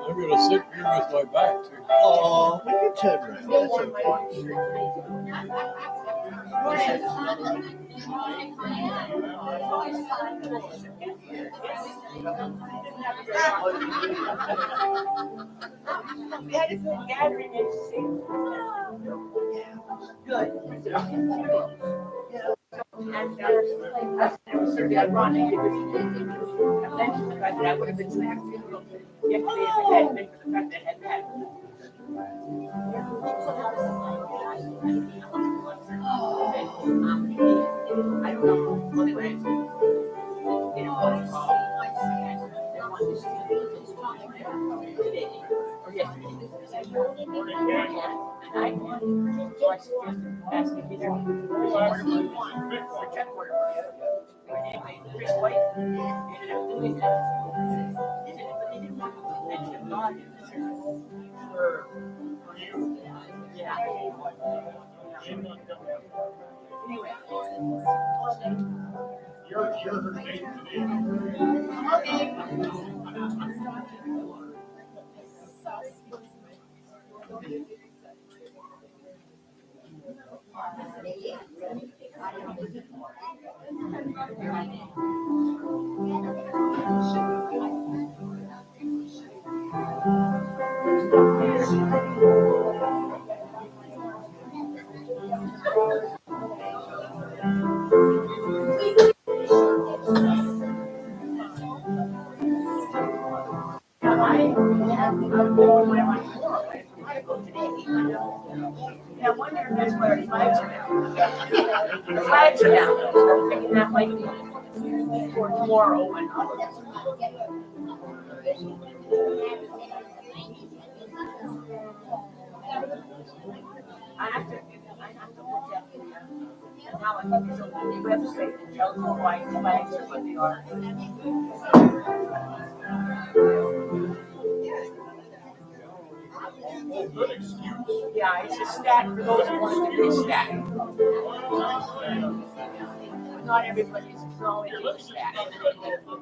I'm gonna sit here with my back to. Oh, we can turn around. That's okay. We had a good gathering at good. I would have been snapped yesterday if it hadn't been for the fact that it hadn't happened. I don't know. Anyway, I wonder if that's where the flags are now. The flags are down. I'm thinking that might be for tomorrow when I have to look at now I think there's a website that tells me why flags are what they are. Yeah, it's a stat for those who want to be stat. Not everybody's throwing a stat.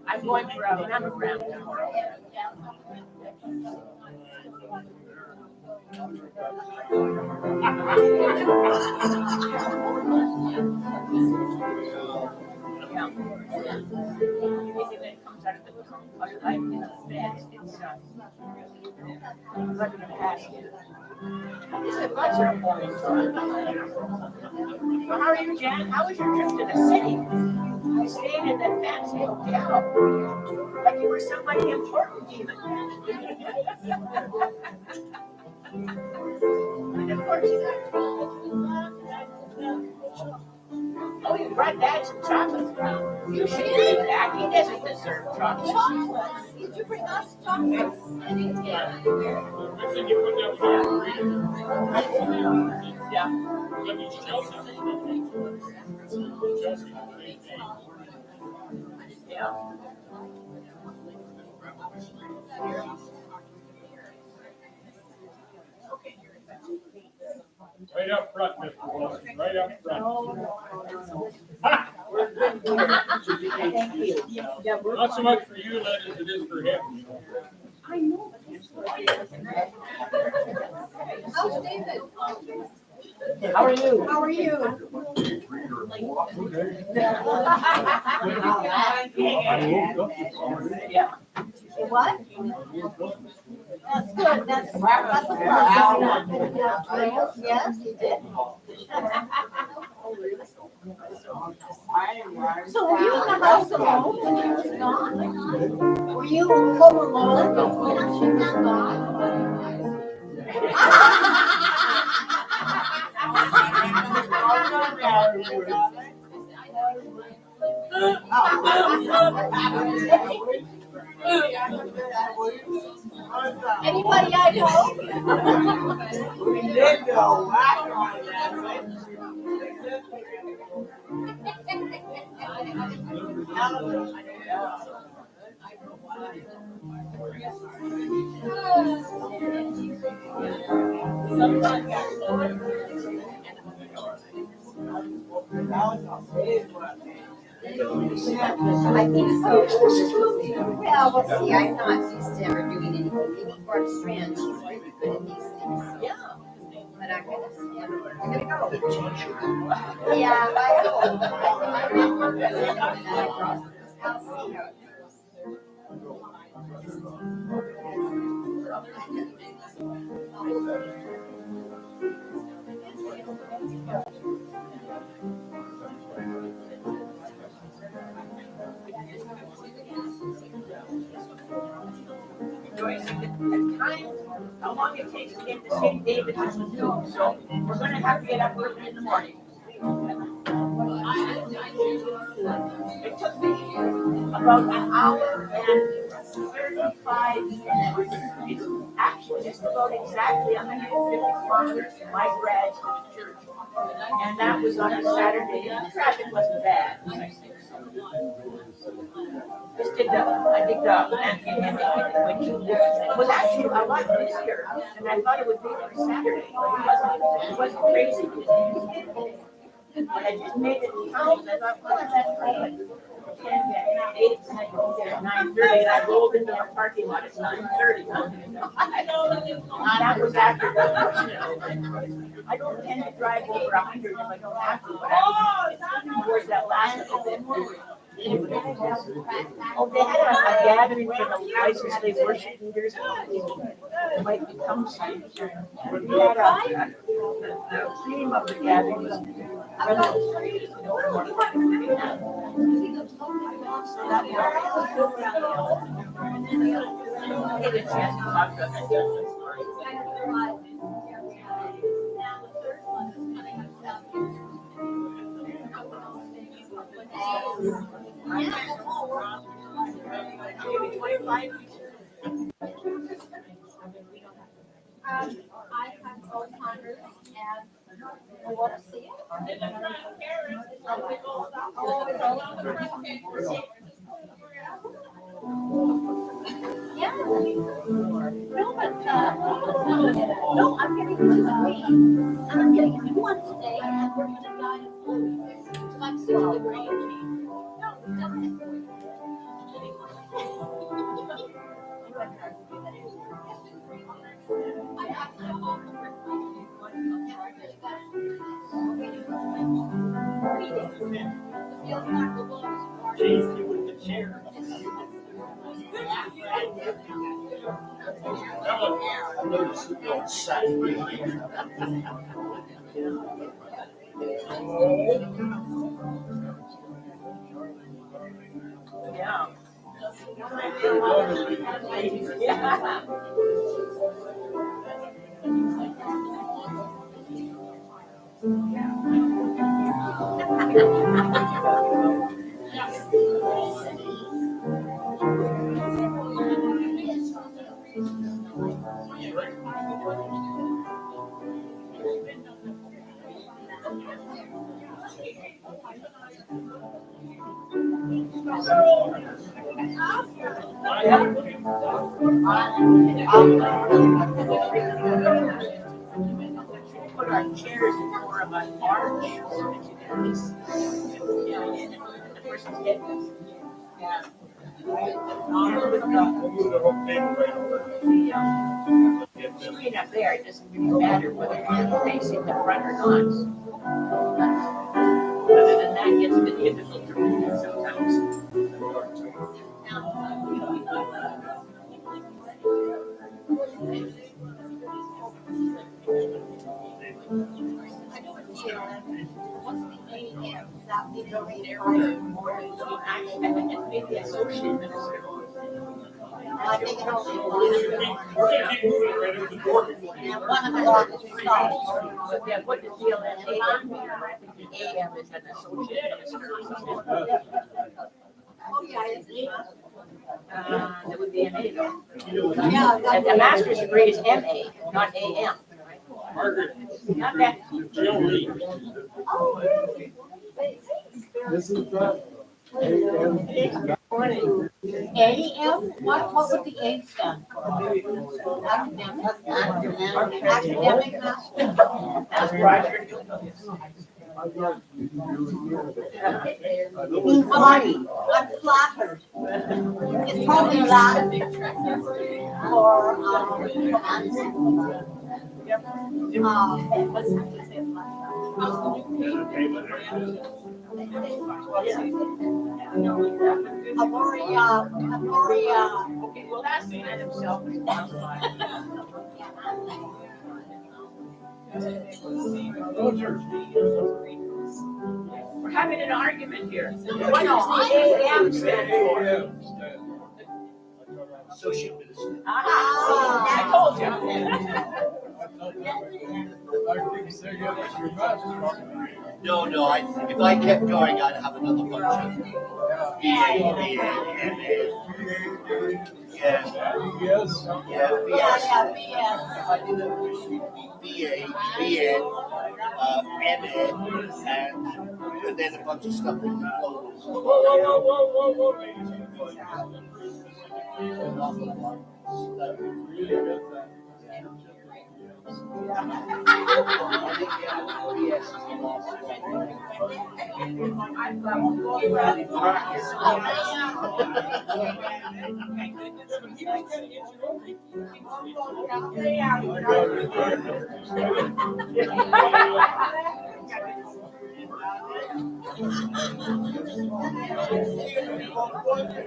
I'm going for a mammogram tomorrow. Yeah. Anything that comes out of the How are you, Janet? How was your trip to the city? You stayed in that fancy hotel. Like you were somebody important even. And of course, oh, you brought Dad some chocolate. You should eat that. He doesn't deserve chocolate. Did you bring us chocolate? Yeah. Yeah. Right up front, Mr. Wilson, right up front. Thank you. Yeah, we're Not so fine. much for you, Lynn, as it is for him. I know. How's David? How are you? How are you? Yeah. What? That's good. That's a plus. Yes, you did. So were you in the house alone when she was gone? Were you home alone when she was gone? Anybody I know? We did go whack on that. I think so. Well, we'll see. I'm not used to ever doing anything. Maybe Barb Strand, she's really good at these things. Yeah. But I'm gonna go. Yeah, I hope. I'll see how it goes. Joyce, at times, how long it takes to get to St. David's is new, so we're gonna have to get up early in the morning. It took me about an hour and 35 minutes. It's actually just about exactly 150 kilometers from my garage to the church. And that was on a Saturday, and the traffic wasn't bad. Just did I did which was actually a lot busier than I thought it would be on a Saturday. It wasn't crazy. When I just made it to town, I thought, well, that's right. 10, 8, and I go there at 9:30, and I rolled into our parking lot at 9:30. That was after the, I don't tend to drive over 100 if I don't have to, but I'm towards that last little bit. Oh, they had a gathering for the license plate worship leaders. It might become some. We had the theme of the gathering was so that get a chance to talk about that story. Maybe 25. I have Alzheimer's and I want to see it. Yeah. No, but no, I'm getting one today. And I'm getting a new one today, and we're gonna die in 4 weeks. I'm 63. No, we've done it. I have to go home. Jeez, you with the chair. I noticed it on Saturday. Yeah. Put our chairs is more of an arch, so that you can at least, the person's head. Yeah. The screen up there, it doesn't really matter whether you're facing the front or not. Other than that, it gets a bit difficult to read sometimes. Actually, I think it's maybe associate minister. I think it only We're gonna keep moving right over the door. one of the longest But yeah, what does DLN AM mean? I think the AM is an associate minister or something. Oh, yeah, it's That would be an A though. yeah, And the master's degree is MA, not AM. Margaret, Not that. Jill Lee. Oh, really? This is the AM, what would the A stand for? Academic master. That's Roger. Funny, I'm flattered. It's probably Latin for, Okay, well, that's the man himself. We're having an argument here. What does the AM stand for? associate minister. Ah, I told you. No, if I kept going, I'd have another bunch of BA, yeah, if I did a BA, BN, MA, and then a bunch of stuff in the clothes.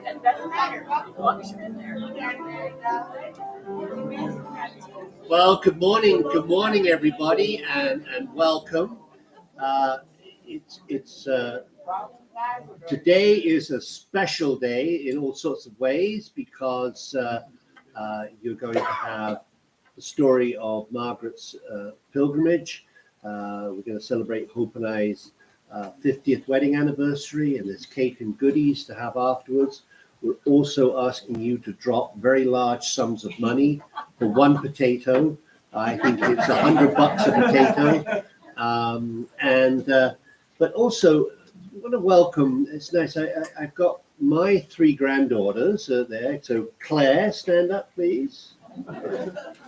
It doesn't matter. As long as you're in there. Well, good morning, everybody, and welcome. Today is a special day in all sorts of ways because you're going to have the story of Margaret's pilgrimage. We're going to celebrate Hope and I's 50th wedding anniversary, and there's cake and goodies to have afterwards. We're also asking you to drop very large sums of money for one potato. I think it's $100 a potato. But also, I want to welcome, it's nice, I've got my three granddaughters there. So Claire, stand up, please.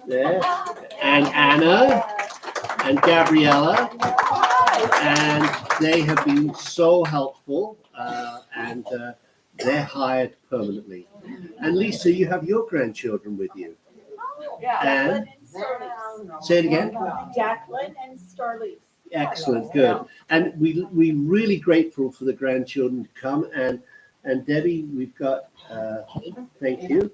There. And Anna and Gabriella. And they have been so helpful, and they're hired permanently. And Lisa, you have your grandchildren with you. And say it again. Jacqueline and Starlise. Excellent, good. And we're really grateful for the grandchildren to come. And Debbie, we've got, thank you,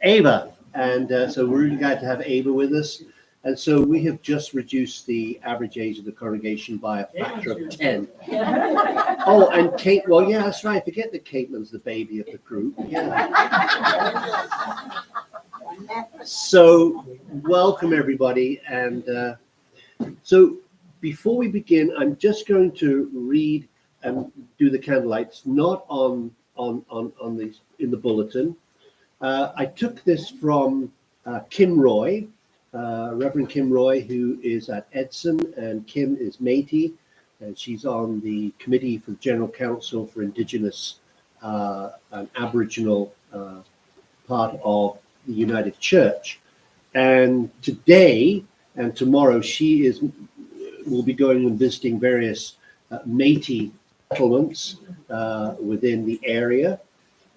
Ava. And so we're really glad to have Ava with us. And so we have just reduced the average age of the congregation by a factor of 10. Oh, and Kate, well, yeah, that's right. Forget that Caitlin's the baby of the group. Yeah. So welcome, everybody. And so before we begin, I'm just going to read and do the candlelights, not on these in the bulletin. I took this from Kim Roy. Reverend Kim Roy, who is at Edson, and Kim is Métis, and she's on the Committee for the General Council for Indigenous and Aboriginal part of the United Church. And today And tomorrow will be going and visiting various Métis settlements within the area.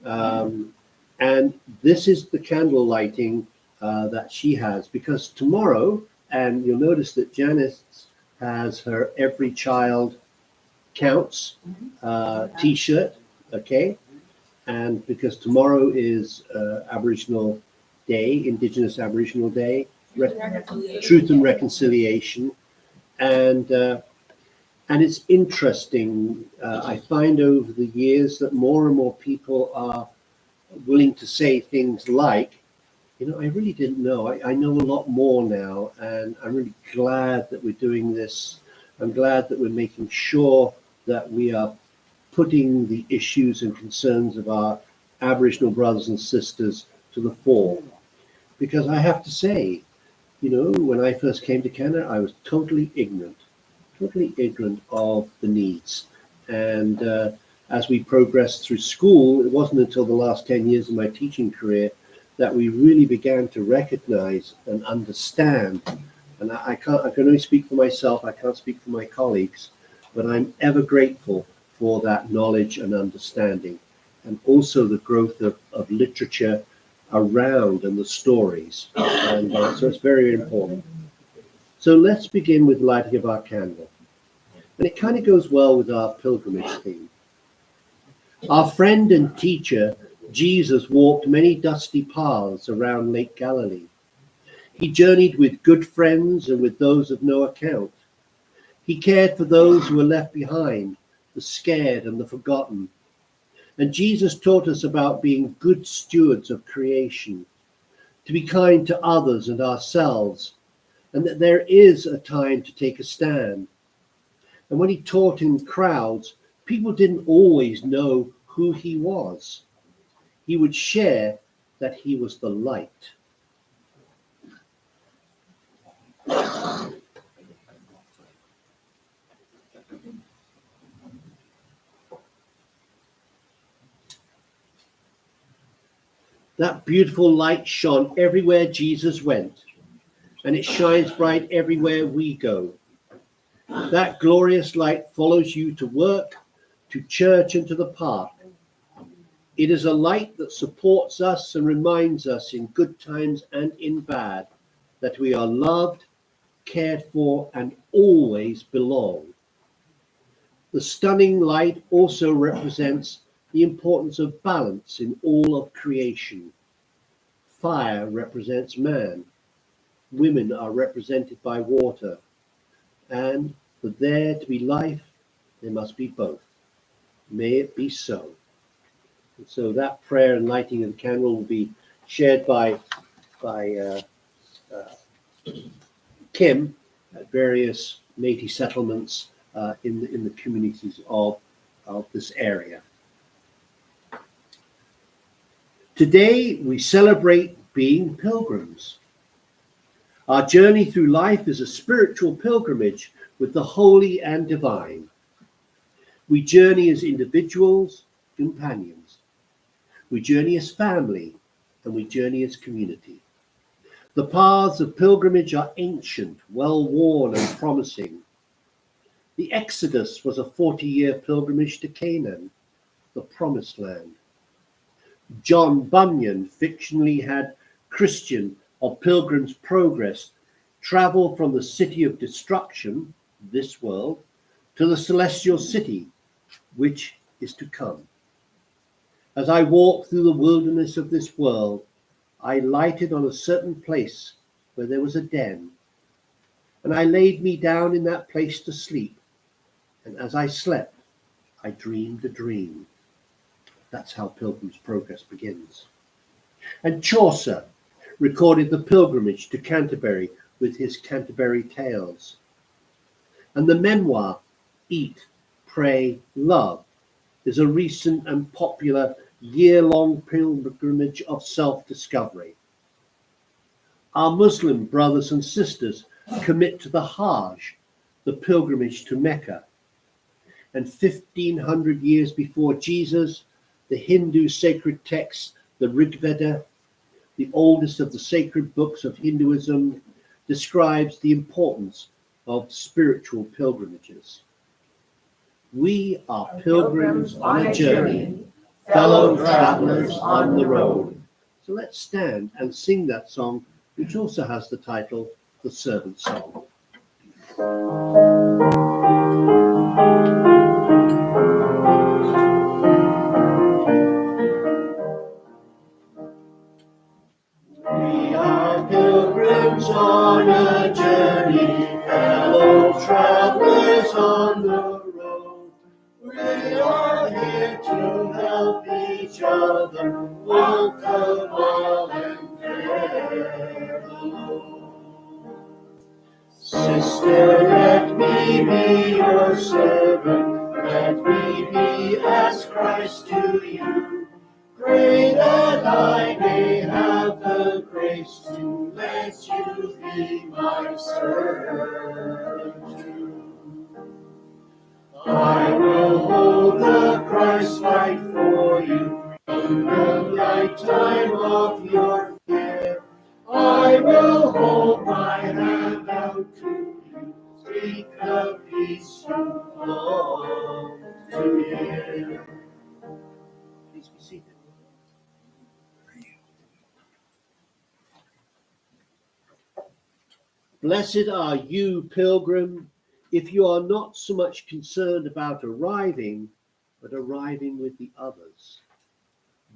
And this is the candle lighting that she has, because tomorrow, and you'll notice that Janice has her Every Child Counts t-shirt, okay? And because tomorrow is Aboriginal Day, Indigenous Aboriginal Day, Truth and Reconciliation. And it's interesting, I find over the years that more and more people are willing to say things like, you know, I really didn't know. I know a lot more now, and I'm really glad that we're doing this. I'm glad that we're making sure that we are putting the issues and concerns of our Aboriginal brothers and sisters to the fore. Because I have to say, you know, when I first came to Canada, I was totally ignorant of the needs. And as we progressed through school, it wasn't until the last 10 years of my teaching career that we really began to recognize and understand. And I can only speak for myself, I can't speak for my colleagues, but I'm ever grateful for that knowledge and understanding, and also the growth of literature around and the stories. And so it's very important. So let's begin with lighting of our candle. And it kind of goes well with our pilgrimage theme. Our friend and teacher, Jesus, walked many dusty paths around Lake Galilee. He journeyed with good friends and with those of no account. He cared for those who were left behind, the scared and the forgotten. And Jesus taught us about being good stewards of creation, to be kind to others and ourselves, and that there is a time to take a stand. And when he taught in crowds, people didn't always know who he was. He would share that he was the light. That beautiful light shone everywhere Jesus went, and it shines bright everywhere we go. That glorious light follows you to work, to church, and to the park. It is a light that supports us and reminds us in good times and in bad that we are loved, cared for, and always belong. The stunning light also represents the importance of balance in all of creation. Fire represents man. Women are represented by water. And for there to be life, there must be both. May it be so. And so that prayer and lighting of the candle will be shared by Kim at various Métis settlements in the communities of this area. Today we celebrate being pilgrims. Our journey through life is a spiritual pilgrimage with the holy and divine. We journey as individuals, companions. We journey as family, and we journey as community. The paths of pilgrimage are ancient, well-worn and promising. The Exodus was a 40-year pilgrimage to Canaan, the promised land. John Bunyan fictionally had Christian or Pilgrim's Progress travel from the city of destruction, this world, to the celestial city, which is to come. As I walked through the wilderness of this world, I lighted on a certain place where there was a den, and I laid me down in that place to sleep, and as I slept, I dreamed a dream. That's how Pilgrim's Progress begins. And Chaucer recorded the pilgrimage to Canterbury with his Canterbury Tales. And the memoir, Eat, Pray, Love, is a recent and popular year-long pilgrimage of self-discovery. Our Muslim brothers and sisters commit to the Hajj, the pilgrimage to Mecca. And 1500 years before Jesus, the Hindu sacred text, the Rig Veda, the oldest of the sacred books of Hinduism, describes the importance of spiritual pilgrimages. We are pilgrims on a journey, fellow travelers on the road. So let's stand and sing that song, which also has the title, The Servant Song. We are pilgrims on a journey, fellow travelers on the road. We are here to help each other walk the mile and bear the load. Sister, let me be your servant, let me be as Christ to you. Pray that I may have the grace to let you be my servant too. I will hold the Christ light for you in the night time of your fear. I will hold my hand out to you, speak the peace you long to hear. Please be seated. Blessed are you, pilgrim, if you are not so much concerned about arriving, but arriving with the others.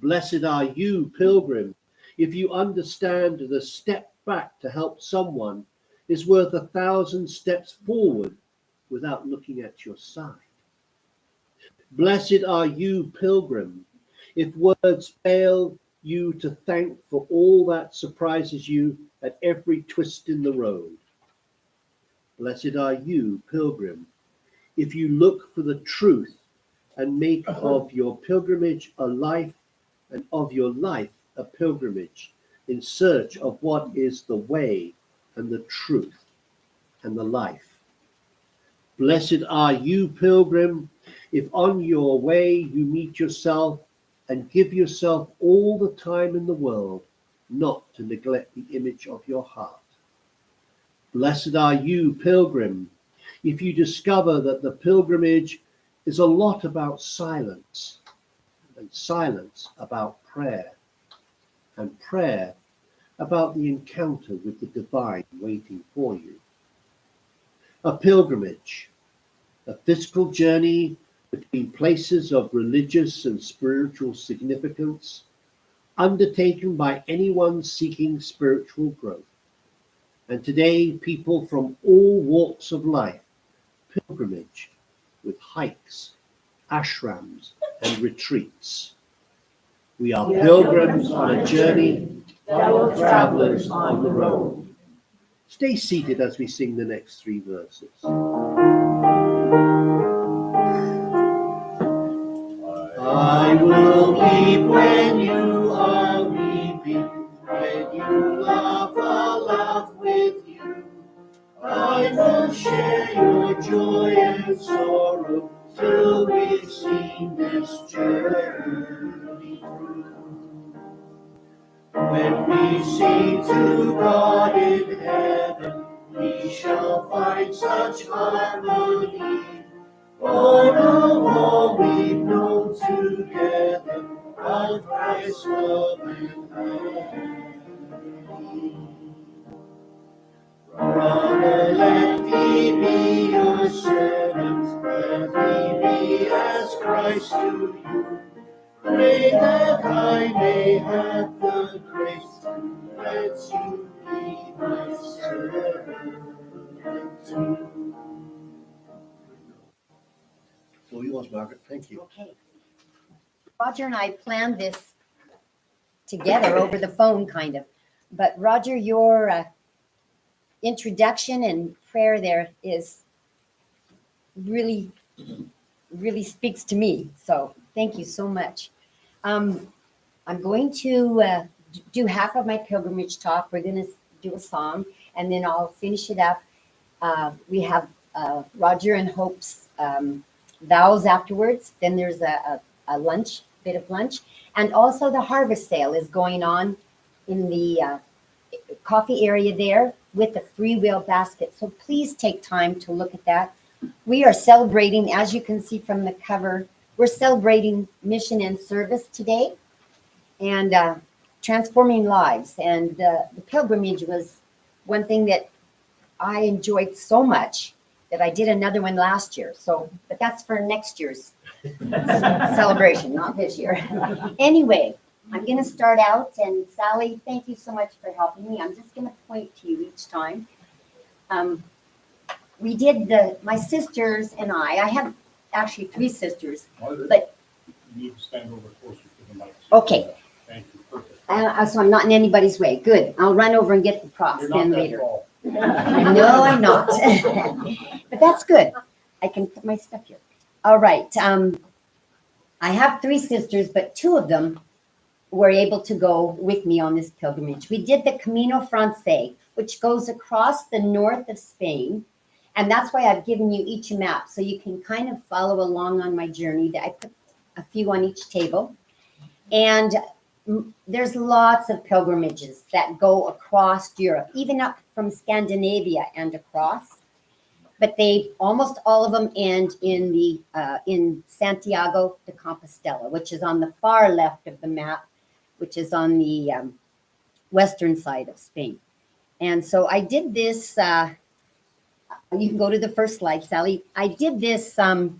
Blessed are you, pilgrim, if you understand the step back to help someone is worth 1,000 steps forward without looking at your side. Blessed are you, pilgrim, if words fail you to thank for all that surprises you at every twist in the road. Blessed are you, pilgrim, if you look for the truth and make of your pilgrimage a life, and of your life a pilgrimage in search of what is the way and the truth and the life. Blessed are you, pilgrim, if on your way you meet yourself and give yourself all the time in the world not to neglect the image of your heart. Blessed are you, pilgrim, if you discover that the pilgrimage is a lot about silence, and silence about prayer, and prayer about the encounter with the divine waiting for you. A pilgrimage, a physical journey between places of religious and spiritual significance, undertaken by anyone seeking spiritual growth. And today, people from all walks of life pilgrimage with hikes, ashrams, and retreats. We are pilgrims on a journey, fellow travelers on the road. Stay seated as we sing the next 3 verses. I will weep when you are weeping, when you laugh, I'll laugh with you. I will share your joy and sorrow till we've seen this journey through. When we sing to God in heaven, we shall find such harmony. For now all we've known together of Christ's love and mercy. Brother, let me be your servant, let me be as Christ to you. Pray that I may have the grace to let you be my servant too. So yours, Margaret. Thank you. Okay. Roger and I planned this together over the phone, kind of. But Roger, your introduction and prayer there is really, really speaks to me. So thank you so much. I'm going to do half of my pilgrimage talk. We're going to do a song, and then I'll finish it up. We have Roger and Hope's vows afterwards. Then there's a lunch, bit of lunch, and also the harvest sale is going on in the coffee area there. with a free-wheel basket. So please take time to look at that. We are celebrating, as you can see from the cover, we're celebrating mission and service today and transforming lives. And the pilgrimage was one thing that I enjoyed so much that I did another one last year. So, but that's for next year's celebration, not this year. Anyway, I'm going to start out, and Sally, thank you so much for helping me. I'm just going to point to you each time. We did my sisters and I have actually 3 sisters, but You need to stand over closer to the mic. okay. Thank you, perfect. So I'm not in anybody's way. Good. I'll run over and get the props You're not then that later. tall. No, I'm not. But that's good. I can put my stuff here. All right. I have 3 sisters, but 2 of them were able to go with me on this pilgrimage. We did the Camino Francés, which goes across the north of Spain. And that's why I've given you each a map, so you can kind of follow along on my journey. I put a few on each table. And there's lots of pilgrimages that go across Europe, even up from Scandinavia and across. But almost all of them end in Santiago de Compostela, which is on the far left of the map, which is on the western side of Spain. And so I did this. You can go to the first slide, Sally. I did this 5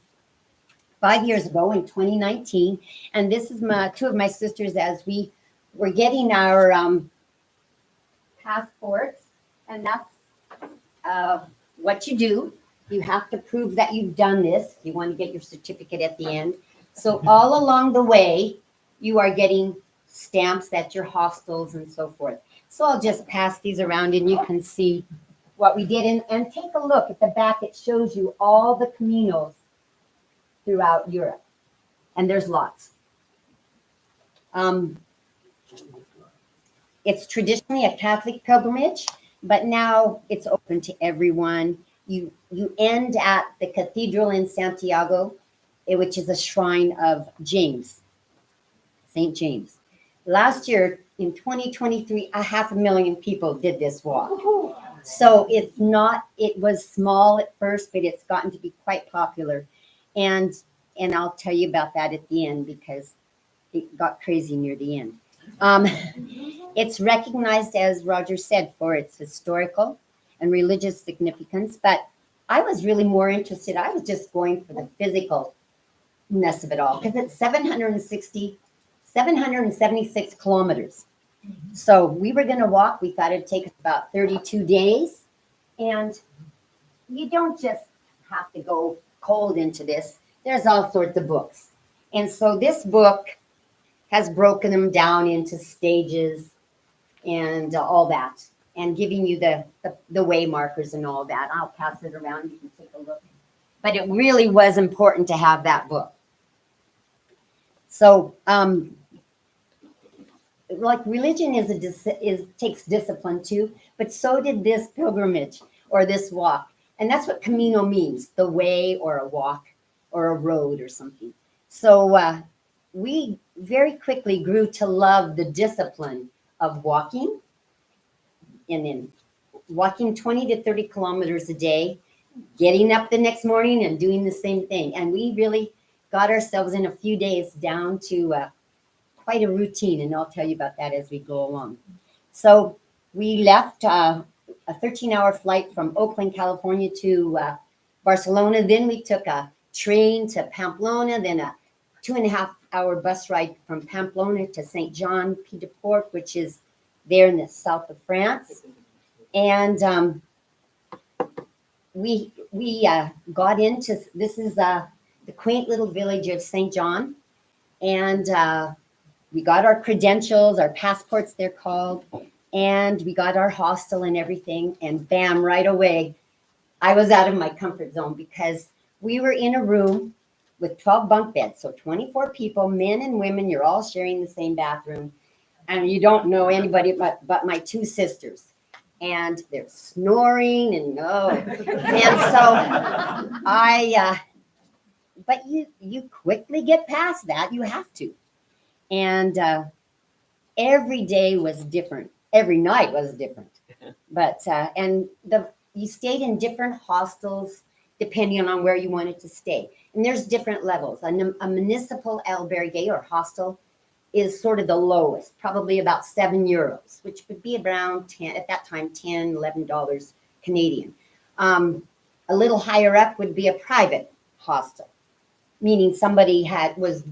years ago in 2019, and this is 2 of my sisters as we were getting our passports, and that's what you do. You have to prove that you've done this. You want to get your certificate at the end. So all along the way, you are getting stamps at your hostels and so forth. So I'll just pass these around, and you can see what we did. And take a look at the back. It shows you all the caminos throughout Europe. And there's lots. It's traditionally a Catholic pilgrimage, but now it's open to everyone. You end at the cathedral in Santiago, which is a shrine of James, St. James. Last year, in 2023, 500,000 people did this walk. So it was small at first, but it's gotten to be quite popular. And I'll tell you about that at the end because it got crazy near the end. It's recognized, as Roger said, for its historical and religious significance, but I was really more interested. I was just going for the physicalness of it all because it's 776 kilometers. So we were going to walk. We thought it'd take us about 32 days. And you don't just have to go cold into this. There's all sorts of books. And so this book has broken them down into stages and all that, and giving you the way markers and all that. I'll pass it around. You can take a look. But it really was important to have that book. So, like religion takes discipline too, but so did this pilgrimage or this walk. And that's what Camino means, the way or a walk or a road or something. So we very quickly grew to love the discipline of walking, and then walking 20 to 30 kilometers a day, getting up the next morning and doing the same thing. And we really got ourselves in a few days down to quite a routine, and I'll tell you about that as we go along. So we left a 13-hour flight from Oakland, California to Barcelona. Then we took a train to Pamplona, then a 2.5-hour bus ride from Pamplona to St. John Pied de Port, which is there in the south of France. And we got into, this is the quaint little village of St. John. And we got our credentials, our passports, they're called, and we got our hostel and everything. And bam, right away, I was out of my comfort zone because we were in a room with 12 bunk beds. So 24 people, men and women, you're all sharing the same bathroom. And you don't know anybody but my 2 sisters. And they're snoring and And so but you quickly get past that. You have to. And every day was different. Every night was different. But and you stayed in different hostels depending on where you wanted to stay. And there's different levels. A municipal albergue or hostel is sort of the lowest, probably about €7, which would be around 10 at that time, $11 Canadian. A little higher up would be a private hostel, meaning somebody was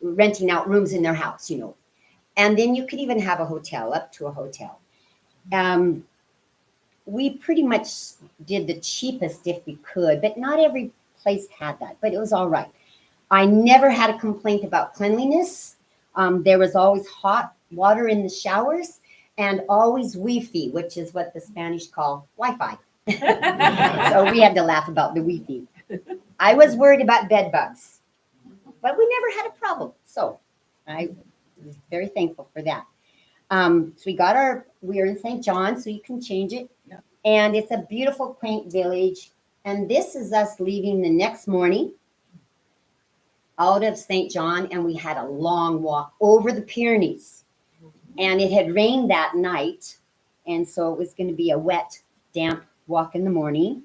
renting out rooms in their house, And then you could even have a hotel, up to a hotel. We pretty much did the cheapest if we could, but not every place had that, but it was all right. I never had a complaint about cleanliness. There was always hot water in the showers and always Wi-Fi, which is what the Spanish call Wi-Fi. So we had to laugh about the Wi-Fi. I was worried about bed bugs, but we never had a problem. So I was very thankful for that. So we're in St. John, so you can change it. Yeah. And it's a beautiful, quaint village. And this is us leaving the next morning out of St. John, and we had a long walk over the Pyrenees. And it had rained that night, and so it was going to be a wet, damp walk in the morning.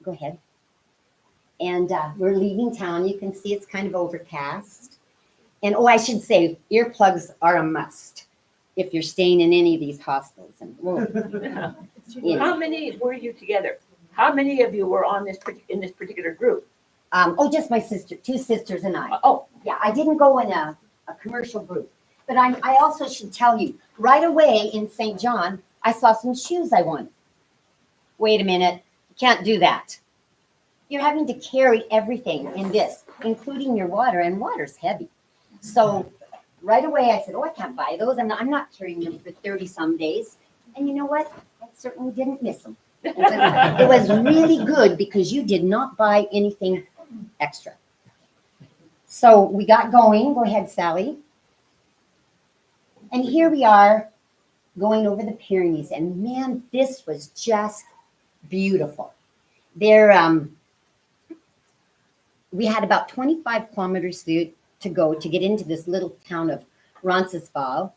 Go ahead. And we're leaving town. You can see it's kind of overcast. And I should say, earplugs are a must if you're staying in any of these hostels. And How many were you together? How many of you were in this particular group? Just my sister, 2 sisters and I. Oh, Yeah, I didn't go in a commercial group. But I also should tell you, right away in St. John, I saw some shoes I wanted. Wait a minute, you can't do that. You're having to carry everything in this, including your water, and water's heavy. So right away I said, I can't buy those. I'm not carrying them for 30-some days. And you know what? I certainly didn't miss them. It was really good because you did not buy anything extra. So we got going. Go ahead, Sally. And here we are going over the Pyrenees. And man, this was just beautiful. We had about 25 kilometers to go to get into this little town of Roncesvalles.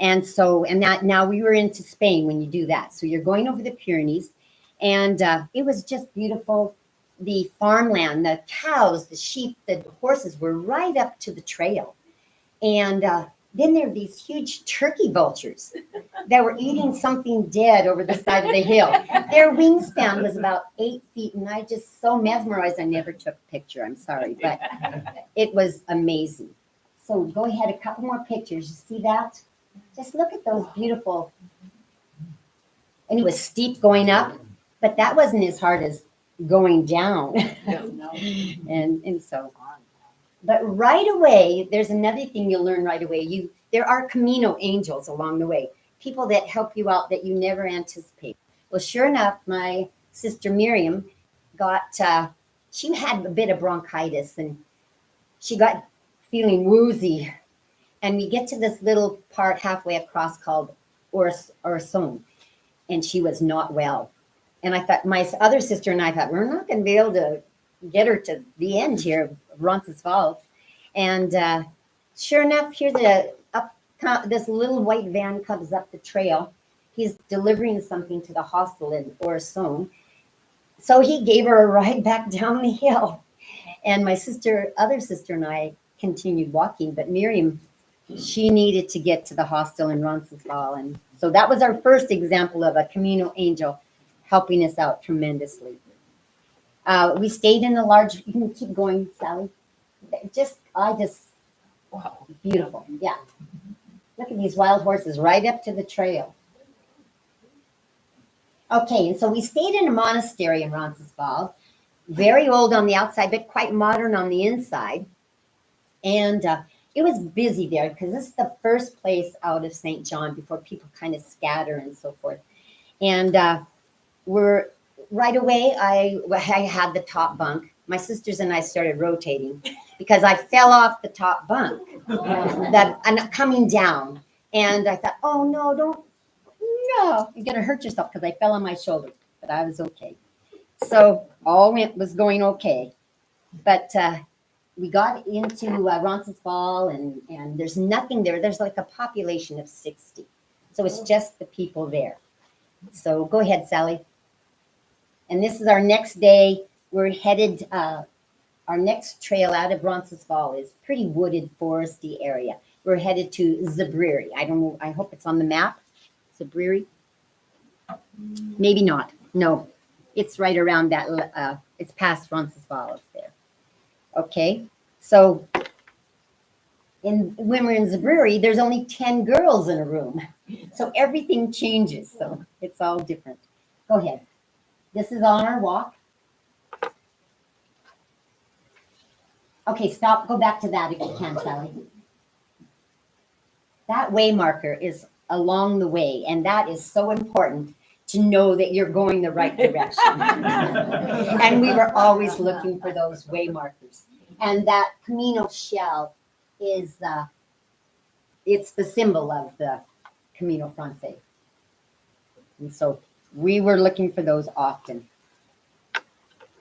And now we were into Spain when you do that. So you're going over the Pyrenees. And it was just beautiful. The farmland, the cows, the sheep, the horses were right up to the trail. And then there were these huge turkey vultures that were eating something dead over the side of the hill. Their wingspan was about 8 feet, and I just so mesmerized I never took a picture. I'm sorry, but it was amazing. So go ahead, a couple more pictures. You see that? Just look at those beautiful. And it was steep going up, but that wasn't as hard as going down. and so on. But right away, there's another thing you'll learn right away. There are Camino angels along the way, people that help you out that you never anticipate. Well, sure enough, my sister Miriam she had a bit of bronchitis, and she got feeling woozy. And we get to this little part halfway across called Orson, and she was not well. And I thought, my other sister and I thought, we're not going to be able to get her to the end here of Roncesvalles. And sure enough, here this little white van comes up the trail. He's delivering something to the hostel in Orson. So he gave her a ride back down the hill. And my other sister and I continued walking, but Miriam, she needed to get to the hostel in Roncesvalles. And so that was our first example of a Camino angel helping us out tremendously. We stayed in you can keep going, Sally. Wow, beautiful. Yeah. Look at these wild horses right up to the trail. Okay, and so we stayed in a monastery in Roncesvalles, very old on the outside, but quite modern on the inside. And it was busy there because this is the first place out of St. John before people kind of scatter and so forth. And right away, I had the top bunk. My sisters and I started rotating because I fell off the top bunk and coming down. And I thought, oh, no, you're going to hurt yourself because I fell on my shoulder. But I was okay. So all was going okay. But we got into Roncesvalles, and there's nothing there. There's like a population of 60. So it's just the people there. So go ahead, Sally. And this is our next day. We're headed, our next trail out of Roncesvalles is pretty wooded, foresty area. We're headed to Zabriri. I don't know, I hope it's on the map. Zabriri? Maybe not. No, it's right around that, it's past Roncesvalles there. Okay, so when we're in Zabriri, there's only 10 girls in a room. So everything changes. So it's all different. Go ahead. This is on our walk. Okay, stop. Go back to that if you can, Sally. That way marker is along the way, and that is so important to know that you're going the right direction. And we were always looking for those way markers. And that Camino shell is it's the symbol of the Camino Francés. And so we were looking for those often.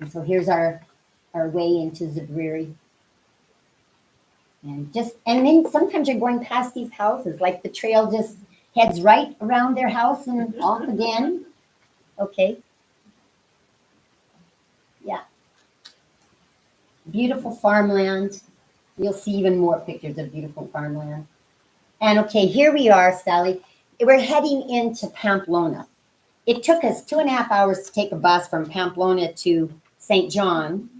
And so here's our way into Zabriri. And then sometimes you're going past these houses, like the trail just heads right around their house and off again. Okay. Yeah. Beautiful farmland. You'll see even more pictures of beautiful farmland. And okay, here we are, Sally. We're heading into Pamplona. It took us 2.5 hours to take a bus from Pamplona to St. John,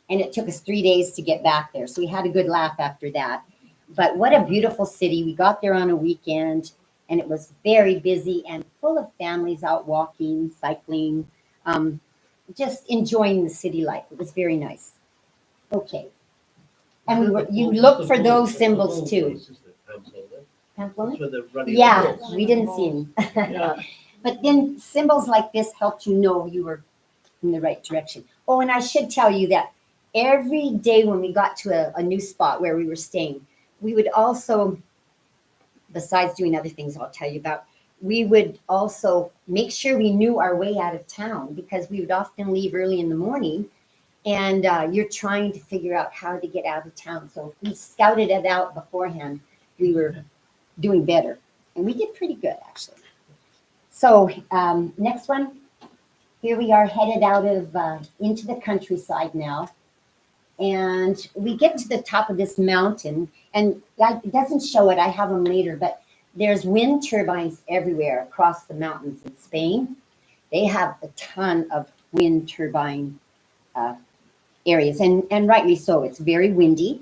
and it took us 3 days to get back there. So we had a good laugh after that. But what a beautiful city. We got there on a weekend, and it was very busy and full of families out walking, cycling, just enjoying the city life. It was very nice. Okay. And you look for those symbols too. Pamplona? Yeah, we didn't see any. But then symbols like this helped you know you were in the right direction. Oh, and I should tell you that every day when we got to a new spot where we were staying, we would also, besides doing other things I'll tell you about, we would also make sure we knew our way out of town, because we would often leave early in the morning and you're trying to figure out how to get out of town. So if we scouted it out beforehand, we were doing better. And we did pretty good, actually. So next one. Here we are headed out of into the countryside now. And we get to the top of this mountain, and it doesn't show it, I have them later, but there's wind turbines everywhere across the mountains in Spain. They have a ton of wind turbine areas, and rightly so. It's very windy.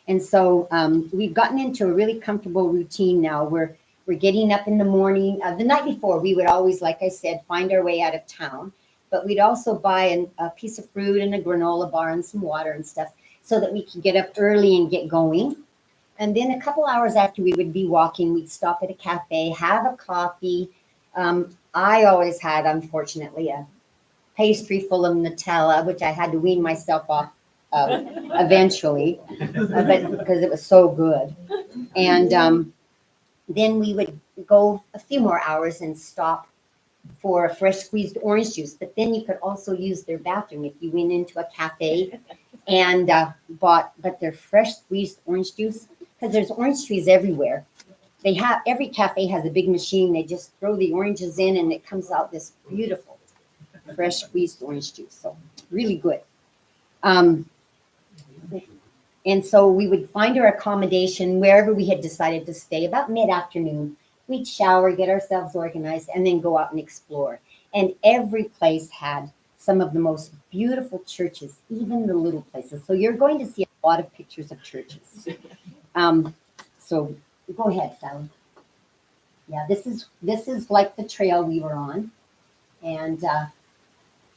And so we've gotten into a really comfortable routine now. We're getting up in the morning. The night before, we would always, like I said, find our way out of town. But we'd also buy a piece of fruit and a granola bar and some water and stuff so that we could get up early and get going. And then a couple hours after we would be walking, we'd stop at a cafe, have a coffee. I always had, unfortunately, a pastry full of Nutella, which I had to wean myself off eventually, but because it was so good. And then we would go a few more hours and stop for a fresh squeezed orange juice. But then you could also use their bathroom if you went into a cafe and bought their fresh squeezed orange juice, because there's orange trees everywhere. Every cafe has a big machine. They just throw the oranges in and it comes out this beautiful fresh squeezed orange juice. So really good. And so we would find our accommodation wherever we had decided to stay about mid-afternoon. We'd shower, get ourselves organized, and then go out and explore. And every place had some of the most beautiful churches, even the little places. So you're going to see a lot of pictures of churches. So go ahead, Sally. Yeah, this is like the trail we were on, and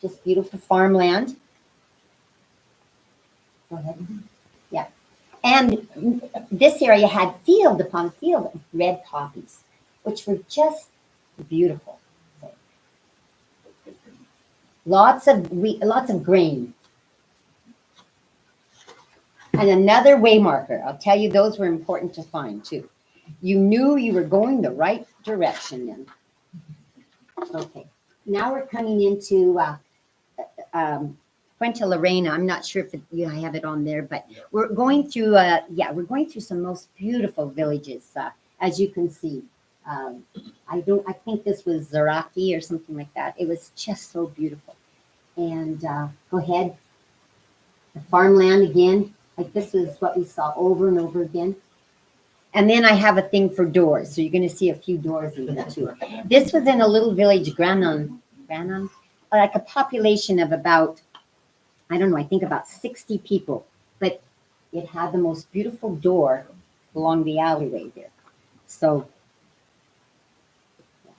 just beautiful farmland. Go ahead. Yeah. And this area had field upon field of red poppies, which were just beautiful. So, lots of grain. And another way marker. I'll tell you, those were important to find too. You knew you were going the right direction then. Okay. Now we're coming into Fuente Lorena. I'm not sure if I have it on there, but we're going through we're going through some most beautiful villages, as you can see. I think this was Zaraki or something like that. It was just so beautiful. And go ahead. The farmland again. Like this is what we saw over and over again. And then I have a thing for doors. So you're going to see a few doors in here too. This was in a little village, Granon, like a population of about, I don't know, I think about 60 people. But it had the most beautiful door along the alleyway there. So,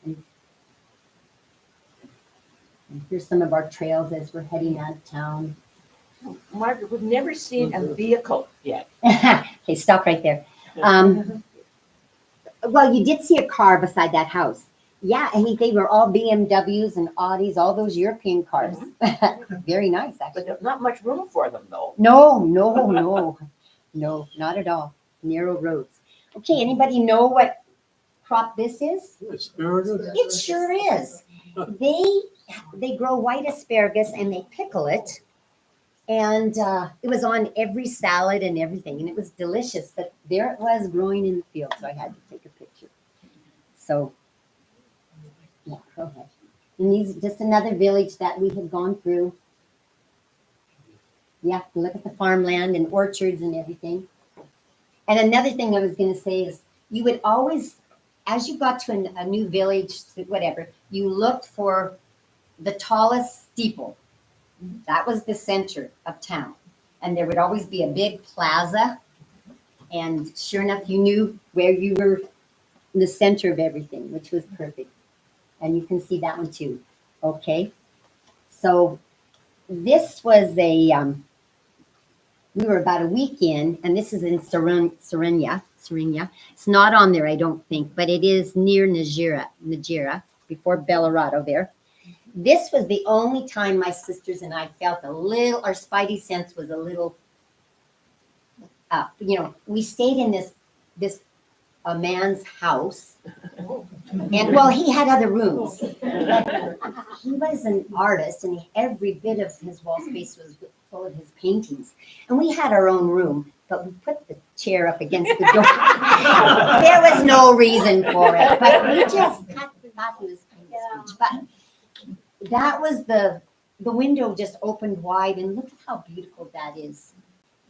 and here's some of our trails as we're heading out of town. Margaret, we've never seen a vehicle yet. Okay, stop right there. Well, you did see a car beside that house. Yeah, and they were all BMWs and Audis, all those European cars. Very nice, But actually. there's not much room for them, though. No, not at all. Narrow roads. Okay, anybody know what crop this is? Asparagus? It sure is. They grow white asparagus and they pickle it. And it was on every salad and everything, and it was delicious. But there it was growing in the field, so I had to take a picture. So, yeah, go ahead. And these just another village that we had gone through. Yeah, look at the farmland and orchards and everything. And another thing I was going to say is you would always, as you got to a new village, whatever, you looked for the tallest steeple. That was the center of town. And there would always be a big plaza. And sure enough, you knew where you were in the center of everything, which was perfect. And you can see that one too. Okay. So this was we were about a week in, and this is in Serenia. It's not on there, I don't think, but it is near Najera, before Bellarado there. This was the only time my sisters and I felt our spidey sense was a little, we stayed in this a man's house. And well, he had other rooms. He was an artist, and every bit of his wall space was full of his paintings. And we had our own room, but we put the chair up against the door. There was no reason for it, but we just thought he was kind of strange. But that was the window just opened wide, and look at how beautiful that is.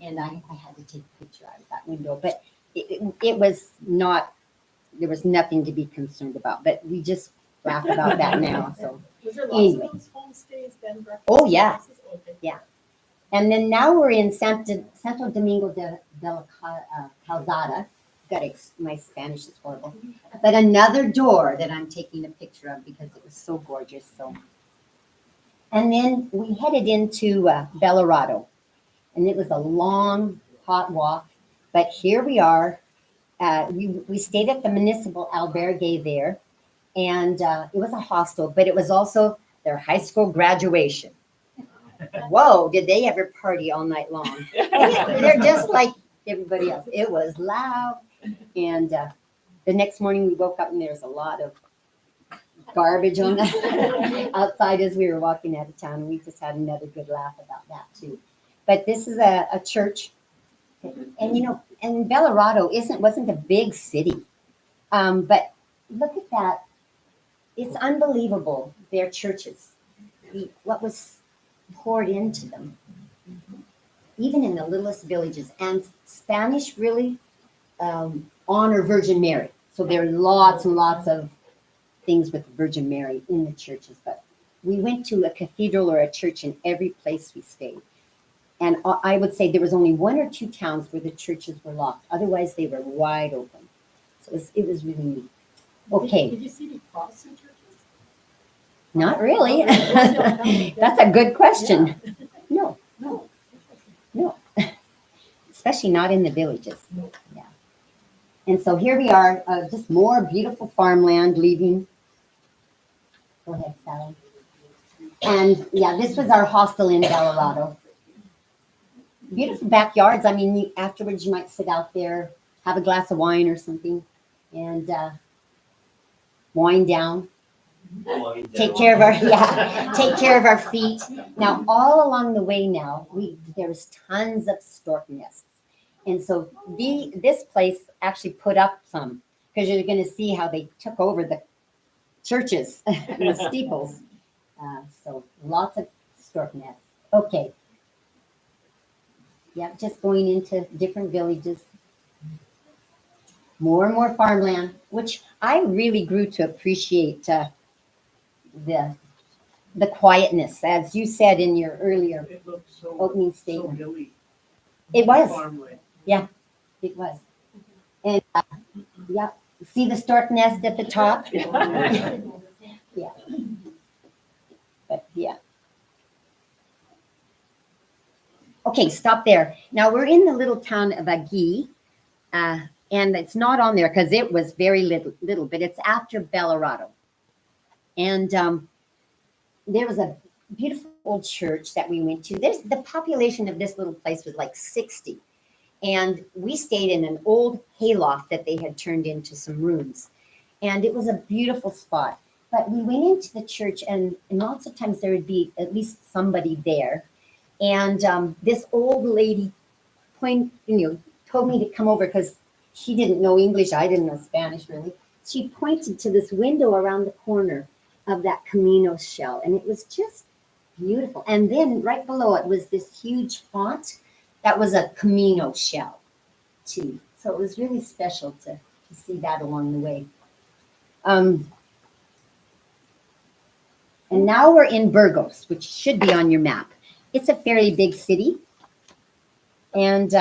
And I had to take a picture out of that window, but it was not, there was nothing to be concerned about, but we just laugh about that now. So Was there lots anyway. of those homestays, bed and breakfast? Oh, yeah. Okay. Yeah. And then now we're in Santo Domingo de la Calzada. My Spanish is horrible. But another door that I'm taking a picture of because it was so gorgeous. So, and then we headed into Bellarado, and it was a long, hot walk. But here we are. We stayed at the municipal albergue there, and it was a hostel, but it was also their high school graduation. Whoa, did they ever party all night long? They're just like everybody else. It was loud. And the next morning we woke up and there was a lot of garbage on the outside as we were walking out of town. And we just had another good laugh about that too. But this is a church. And and Bellarado wasn't a big city. But look at that. It's unbelievable, their churches. What was poured into them, even in the littlest villages. And Spanish really honor Virgin Mary. So there are lots and lots of things with Virgin Mary in the churches. But we went to a cathedral or a church in every place we stayed. And I would say there was only one or two towns where the churches were locked. Otherwise, they were wide open. So it was really neat. Okay. Did you see any Protestant churches? Not really. That's a good question. No. Especially not in the villages. Yeah. And so here we are, just more beautiful farmland leaving. Go ahead, Sally. And yeah, this was our hostel in Colorado. Beautiful backyards. I mean, afterwards you might sit out there, have a glass of wine or something, and wind down. Take care of our feet. Now, all along the way now, there's tons of stork nests. And so this place actually put up some. because you're going to see how they took over the churches and the steeples. So lots of stork nests. Okay. Yeah, just going into different villages. More and more farmland, which I really grew to appreciate the quietness, as you said in your earlier It looks so, opening so statement. hilly. It was. Farmland. It was. And yeah, see the stork nest at the top? Yeah. But yeah. Okay, stop there. Now we're in the little town of Agi, and it's not on there because it was very little, but it's after Bellarado. And there was a beautiful old church that we went to. The population of this little place was like 60. And we stayed in an old hayloft that they had turned into some rooms. And it was a beautiful spot. But we went into the church, and lots of times there would be at least somebody there. And this old lady told me to come over because she didn't know English. I didn't know Spanish, really. She pointed to this window around the corner of that Camino shell, and it was just beautiful. And then right below it was this huge font that was a Camino shell, too. So it was really special to see that along the way. And now we're in Burgos, which should be on your map. It's a fairly big city, and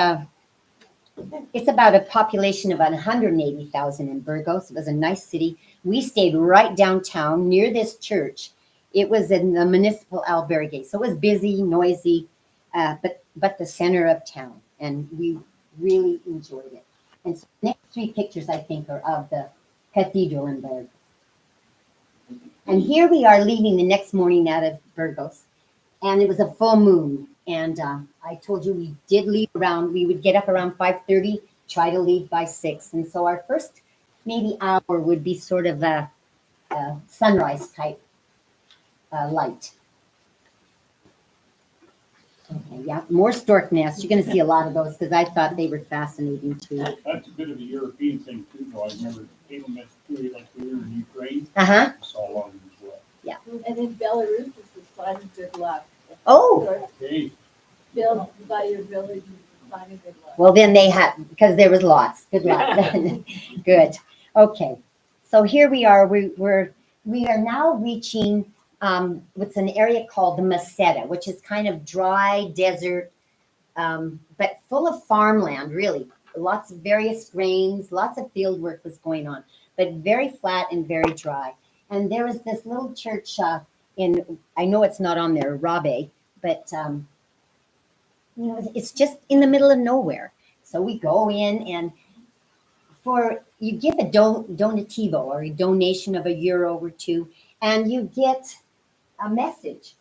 it's about a population of about 180,000 in Burgos. It was a nice city. We stayed right downtown near this church. It was in the municipal albergue, so it was busy, noisy, but the center of town, and we really enjoyed it. And so the next three pictures, I think, are of the cathedral in Burgos. And here we are leaving the next morning out of Burgos, and it was a full moon. And I told you we did leave we would get up around 5:30, try to leave by 6. And so our first maybe hour would be sort of a sunrise type light. Okay, yeah, more stork nests. You're going to see a lot of those because I thought they were fascinating too. That's a bit of a European thing too, though. I remember cable nets too, like we were in Ukraine. Uh-huh. I saw a lot of them as well. And in Belarus, it's a sign of good luck. Oh, Okay. Build by your village is a sign of good luck. well, then they had, because there was lots. Good luck. Good. Okay. So here we are. We are now reaching what's an area called the Meseta, which is kind of dry desert, but full of farmland, really. Lots of various grains, lots of field work was going on, but very flat and very dry. And there was this little church I know it's not on there, Rabe, but it's just in the middle of nowhere. So we go in, and you give a donativo, or a donation of €1 or €2, and you get a message.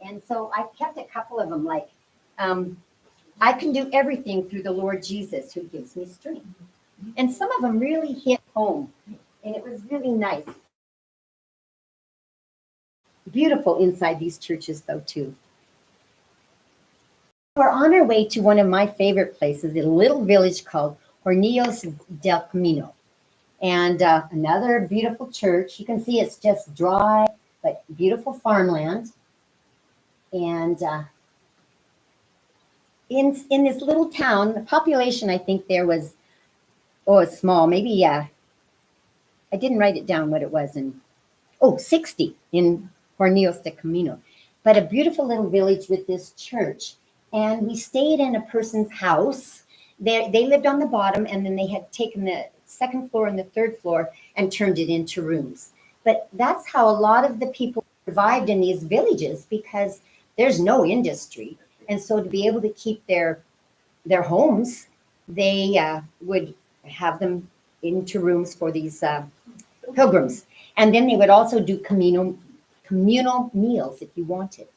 And so I kept a couple of them, like, I can do everything through the Lord Jesus who gives me strength. And some of them really hit home, and it was really nice. Beautiful inside these churches, though, too. We're on our way to one of my favorite places, a little village called Hornillos del Camino. And another beautiful church. You can see it's just dry, but beautiful farmland. And in this little town, the population, I think there was, it's small, maybe, I didn't write it down what it was, 60 in Hornillos del Camino. But a beautiful little village with this church. And we stayed in a person's house. They lived on the bottom, and then they had taken the second floor and the third floor and turned it into rooms. But that's how a lot of the people survived in these villages, because there's no industry. And so to be able to keep their homes, they would have them into rooms for these pilgrims. And then they would also do communal meals if you wanted.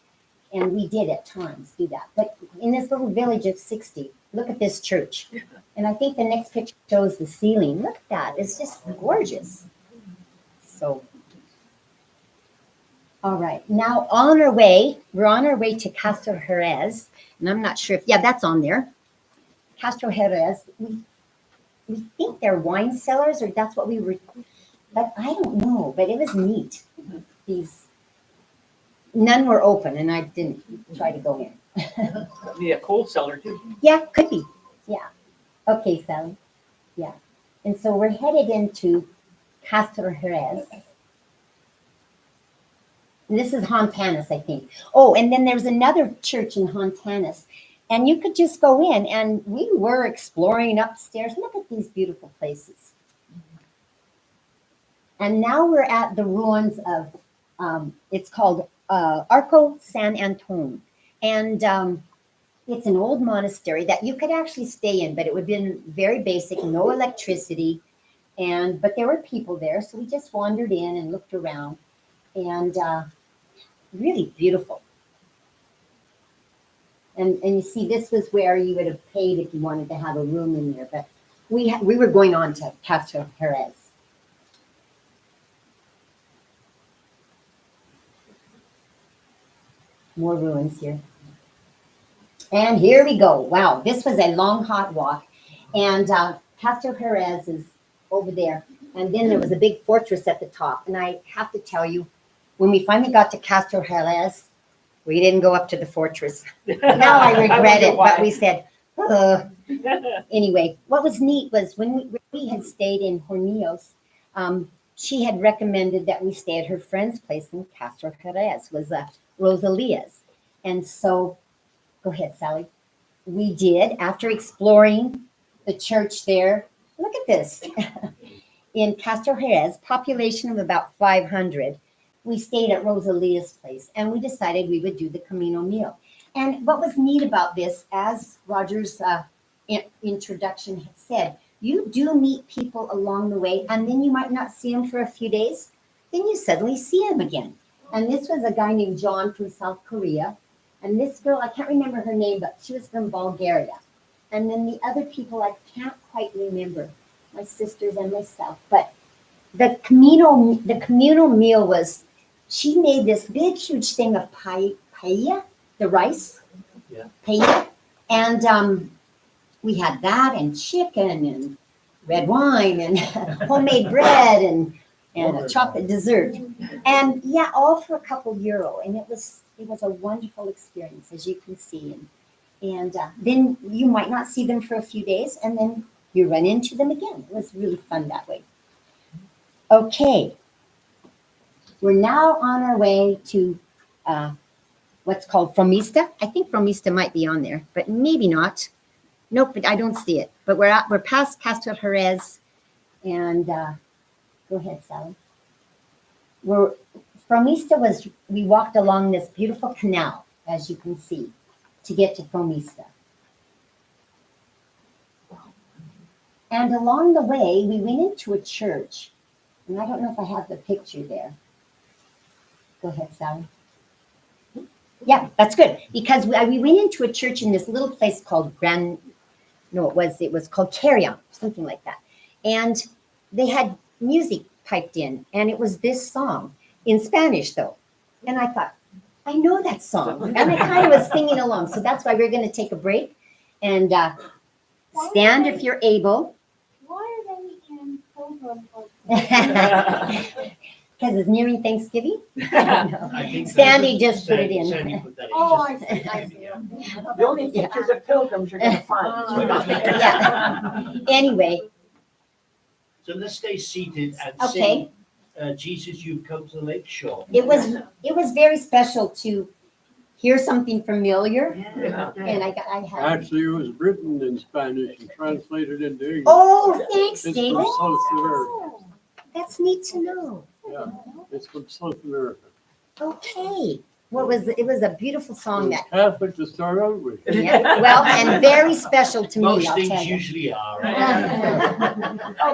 And we did at times do that. But in this little village of 60, look at this church. And I think the next picture shows the ceiling. Look at that. It's just gorgeous. So, all right. Now we're on our way to Castro Jerez. And I'm not sure if, that's on there. Castro Jerez. we think they're wine cellars, or that's what we were, but I don't know, but it was neat. These, none were open, and I didn't try to go in. Be a cold cellar too. Yeah, could be. Yeah. Okay, Sally. Yeah. And so we're headed into Castro Jerez. And this is Hontanas, I think. Oh, and then there's another church in Hontanas. And you could just go in, and we were exploring upstairs. Look at these beautiful places. And now we're at the ruins of, it's called Arco San Anton. And it's an old monastery that you could actually stay in, but it would have been very basic, no electricity. But there were people there, so we just wandered in and looked around. And really beautiful. And you see, this was where you would have paid if you wanted to have a room in there. But we were going on to Castro Jerez. More ruins here. And here we go. Wow, this was a long, hot walk. And Castro Jerez is over there. And then there was a big fortress at the top. And I have to tell you, when we finally got to Castro Jerez, we didn't go up to the fortress. Now I regret it, but we said, anyway, what was neat was when we had stayed in Hornillos, she had recommended that we stay at her friend's place in Castro Jerez, was Rosalia's. And so, go ahead, Sally. We did, after exploring the church there. Look at this. In Castro Jerez, population of about 500. We stayed at Rosalia's place, and we decided we would do the Camino meal. And what was neat about this, as Roger's introduction had said, you do meet people along the way, and then you might not see them for a few days. Then you suddenly see them again. And this was a guy named John from South Korea. And this girl, I can't remember her name, but she was from Bulgaria. And then the other people, I can't quite remember, my sisters and myself. But the communal meal was, she made this big, huge thing of paella, the rice, Yeah. paella. And we had that and chicken and red wine and homemade bread and a chocolate dessert. And yeah, all for a couple euro. And it was a wonderful experience, as you can see. And then you might not see them for a few days, and then you run into them again. It was really fun that way. Okay. We're now on our way to what's called Fromista. I think Fromista might be on there, but maybe not. Nope, but I don't see it. But we're past Castro Jerez, and go ahead, Sally. Fromista was, we walked along this beautiful canal, as you can see, to get to Fromista. And along the way, we went into a church, and I don't know if I have the picture there. Go ahead, Sally. Yeah, that's good, because we went into a church in this little place called it was called Carrion, something like that. And they had music piped in, and it was this song, in Spanish though. And I thought, I know that song. And I kind of was singing along. So that's why we're going to take a break and stand if you're able. Why are they in Pilgrim? Because it's nearing Thanksgiving. I think Sandy just put it in. Sandy put that in. Oh, just- I see. The only pictures of pilgrims you're gonna find. Yeah. Anyway, So let's stay seated and okay. sing Jesus, You've Come to the Lake Shore. It was very special to hear something familiar. Yeah. And I had. Actually, it was written in Spanish and translated into English. Oh, thanks, It's David. from South America. That's neat to know. Yeah, it's from South America. Okay. It was a beautiful It song was that. Catholic to start out with. Yeah, well, and very special to me, Most I'll things tell you. usually are.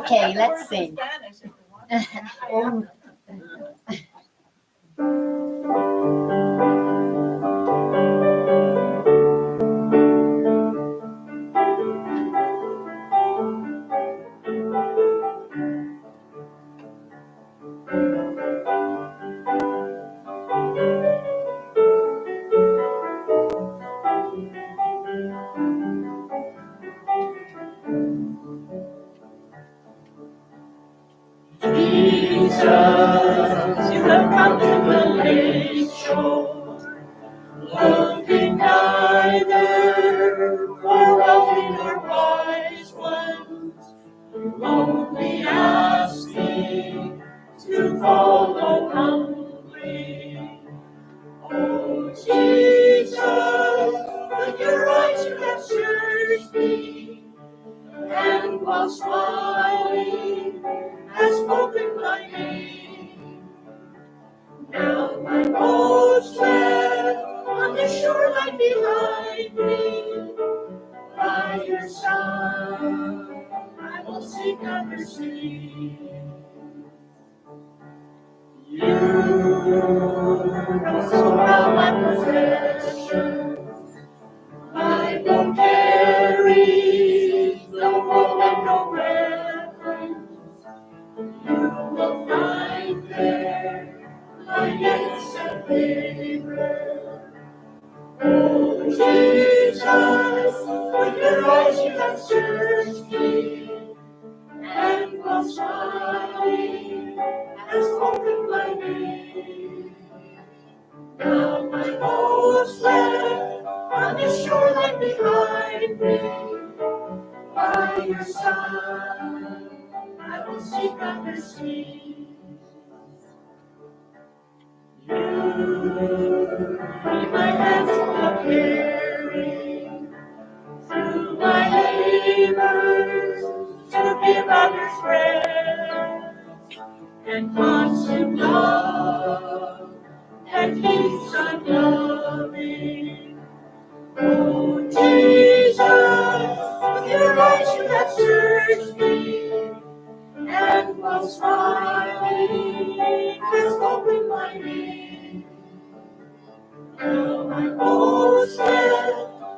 Okay, let's sing. Oh. looking neither for wealthy nor wise ones, only asking to follow humbly. Oh Jesus, with your eyes you have searched me, and while smiling has spoken my name. Now my boat's left on the shoreline behind me. By your side, I will seek other sea. You know so well my possessions. I will carry no gold and no weapons. You will find there my nets and favor. Oh, Jesus, with your eyes you have searched me, and while smiling has spoken my name. Now my boat's left on the shoreline behind me. By your side, I will seek other seas. You be my hands full of caring, through my labors to give others rest, and constant love and peace I'm loving. Oh Jesus, with your eyes you have searched me, and while smiling has spoken my name. Now my boat's left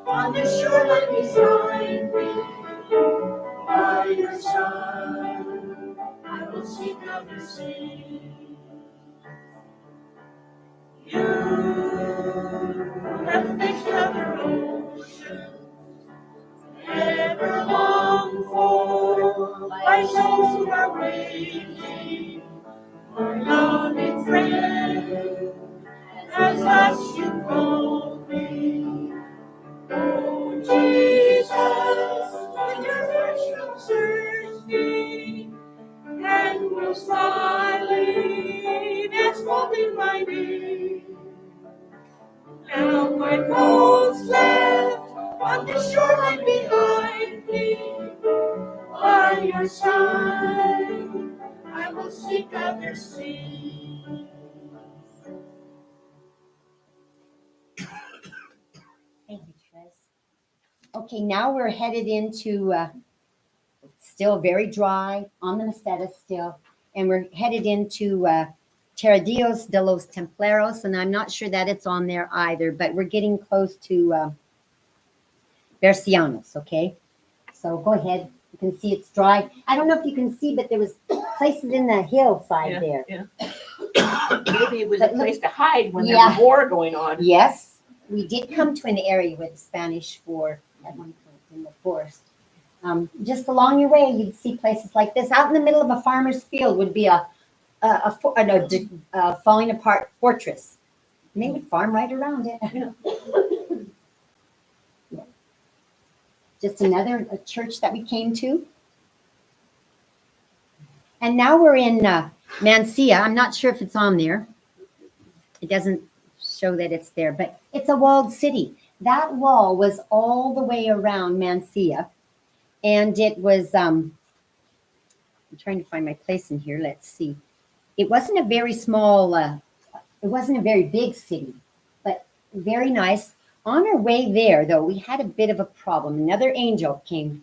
on the shoreline beside me. By your side, I will seek other sea. You have fished other oceans, ever longed for by souls who are waiting. My loving friend, as thus you called me. Oh Jesus, with your friendship search me, and will smiling and spoken my name. Now my boat's left on the shoreline behind me. By your side, I will seek other sea. Thank you, Trez. Okay, now we're headed into still very dry on the Meseta still, and we're headed into Terradillos de los Templeros, and I'm not sure that it's on there either, but we're getting close to Bercianos, okay? So go ahead. You can see it's dry. I don't know if you can see, but there was places in the hillside there. Yeah. Maybe it was a But look- place to hide when there Yeah. was war going on. Yes, we did come to an area with the Spanish war at one point in the forest. Just along your way, you'd see places like this. Out in the middle of a farmer's field would be a falling apart fortress. And they would farm right around it. Yeah. Just another church that we came to. And now we're in Mansilla. I'm not sure if it's on there. It doesn't show that it's there, but it's a walled city. That wall was all the way around Mansilla. And it was, I'm trying to find my place in here. Let's see. It wasn't a very small, it wasn't a very big city, but very nice. On our way there, though, we had a bit of a problem. Another angel came.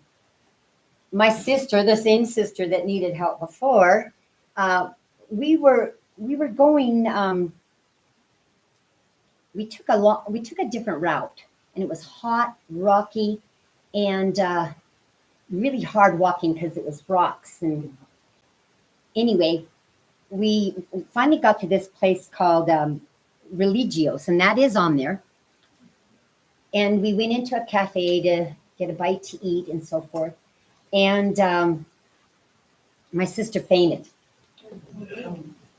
My sister, the same sister that needed help before, we were going, we took a different route, and it was hot, rocky, and really hard walking because it was rocks. And anyway, we finally got to this place called Religios, and that is on there. And we went into a cafe to get a bite to eat and so forth. And my sister fainted.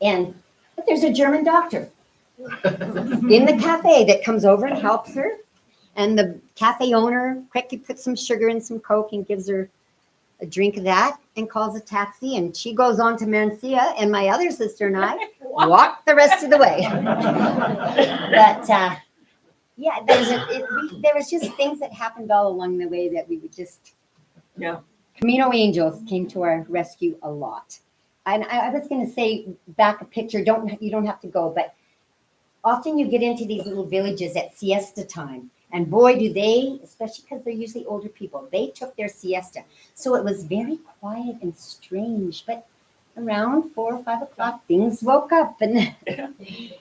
But there's a German doctor. in the cafe that comes over and helps her. And the cafe owner quickly puts some sugar and some Coke and gives her a drink of that and calls a taxi. And she goes on to Mancia, and my other sister and I walk the rest of the way. But yeah, there was just things that happened all along the way that we would just. Yeah. Camino Angels came to our rescue a lot. And I was going to say back a picture. You don't have to go, but often you get into these little villages at siesta time. And boy, do they, especially because they're usually older people, they took their siesta. So it was very quiet and strange. But around 4 or 5 o'clock, things woke up. And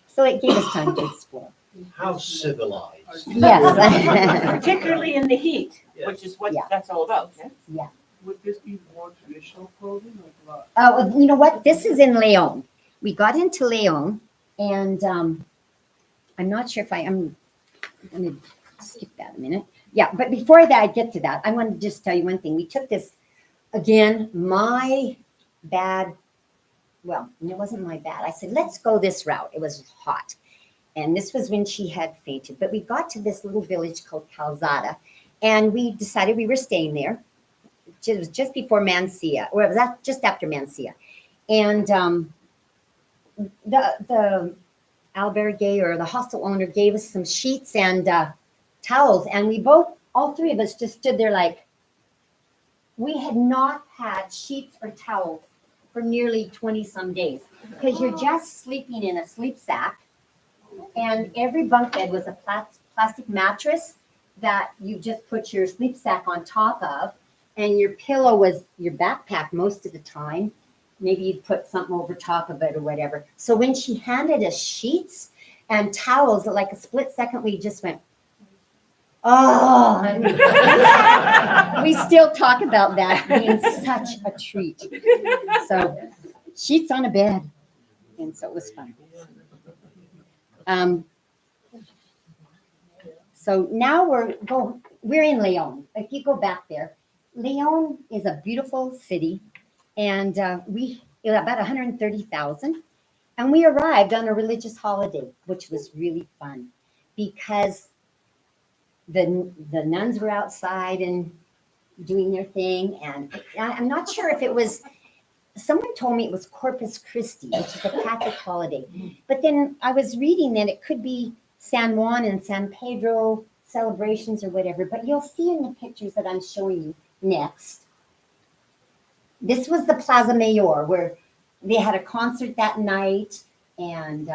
so it gave us time to explore. How civilized. Yes. Particularly in the heat, which is what Yeah. that's all about. Yeah. Would this be more traditional clothing? Like You know what? This is in Leon. We got into Leon, and I'm not sure if I'm going to skip that a minute. Yeah, but before I get to that, I want to just tell you one thing. We took this, again, my bad. Well, it wasn't my bad. I said, let's go this route. It was hot. And this was when she had fainted. But we got to this little village called Calzada, and we decided we were staying there. It was just before Mancia, or it was just after Mancia. And the albergue or the hostel owner gave us some sheets and towels. And we all three of us just stood there like, we had not had sheets or towels for nearly 20 some days. Because you're just sleeping in a sleep sack. And every bunk bed was a plastic mattress that you just put your sleep sack on top of. And your pillow was your backpack most of the time. Maybe you'd put something over top of it or whatever. So when she handed us sheets and towels, like a split second, we just went, oh. We still talk about that being such a treat. So sheets on a bed. And so it was fun. So now we're in Leon. If you go back there, Leon is a beautiful city, and we about 130,000, and we arrived on a religious holiday, which was really fun because the nuns were outside and doing their thing, and I'm not sure if it was. Someone told me it was Corpus Christi, which is a Catholic holiday, but then I was reading that it could be San Juan and San Pedro celebrations or whatever. But you'll see in the pictures that I'm showing you next. This was the Plaza Mayor where they had a concert that night, and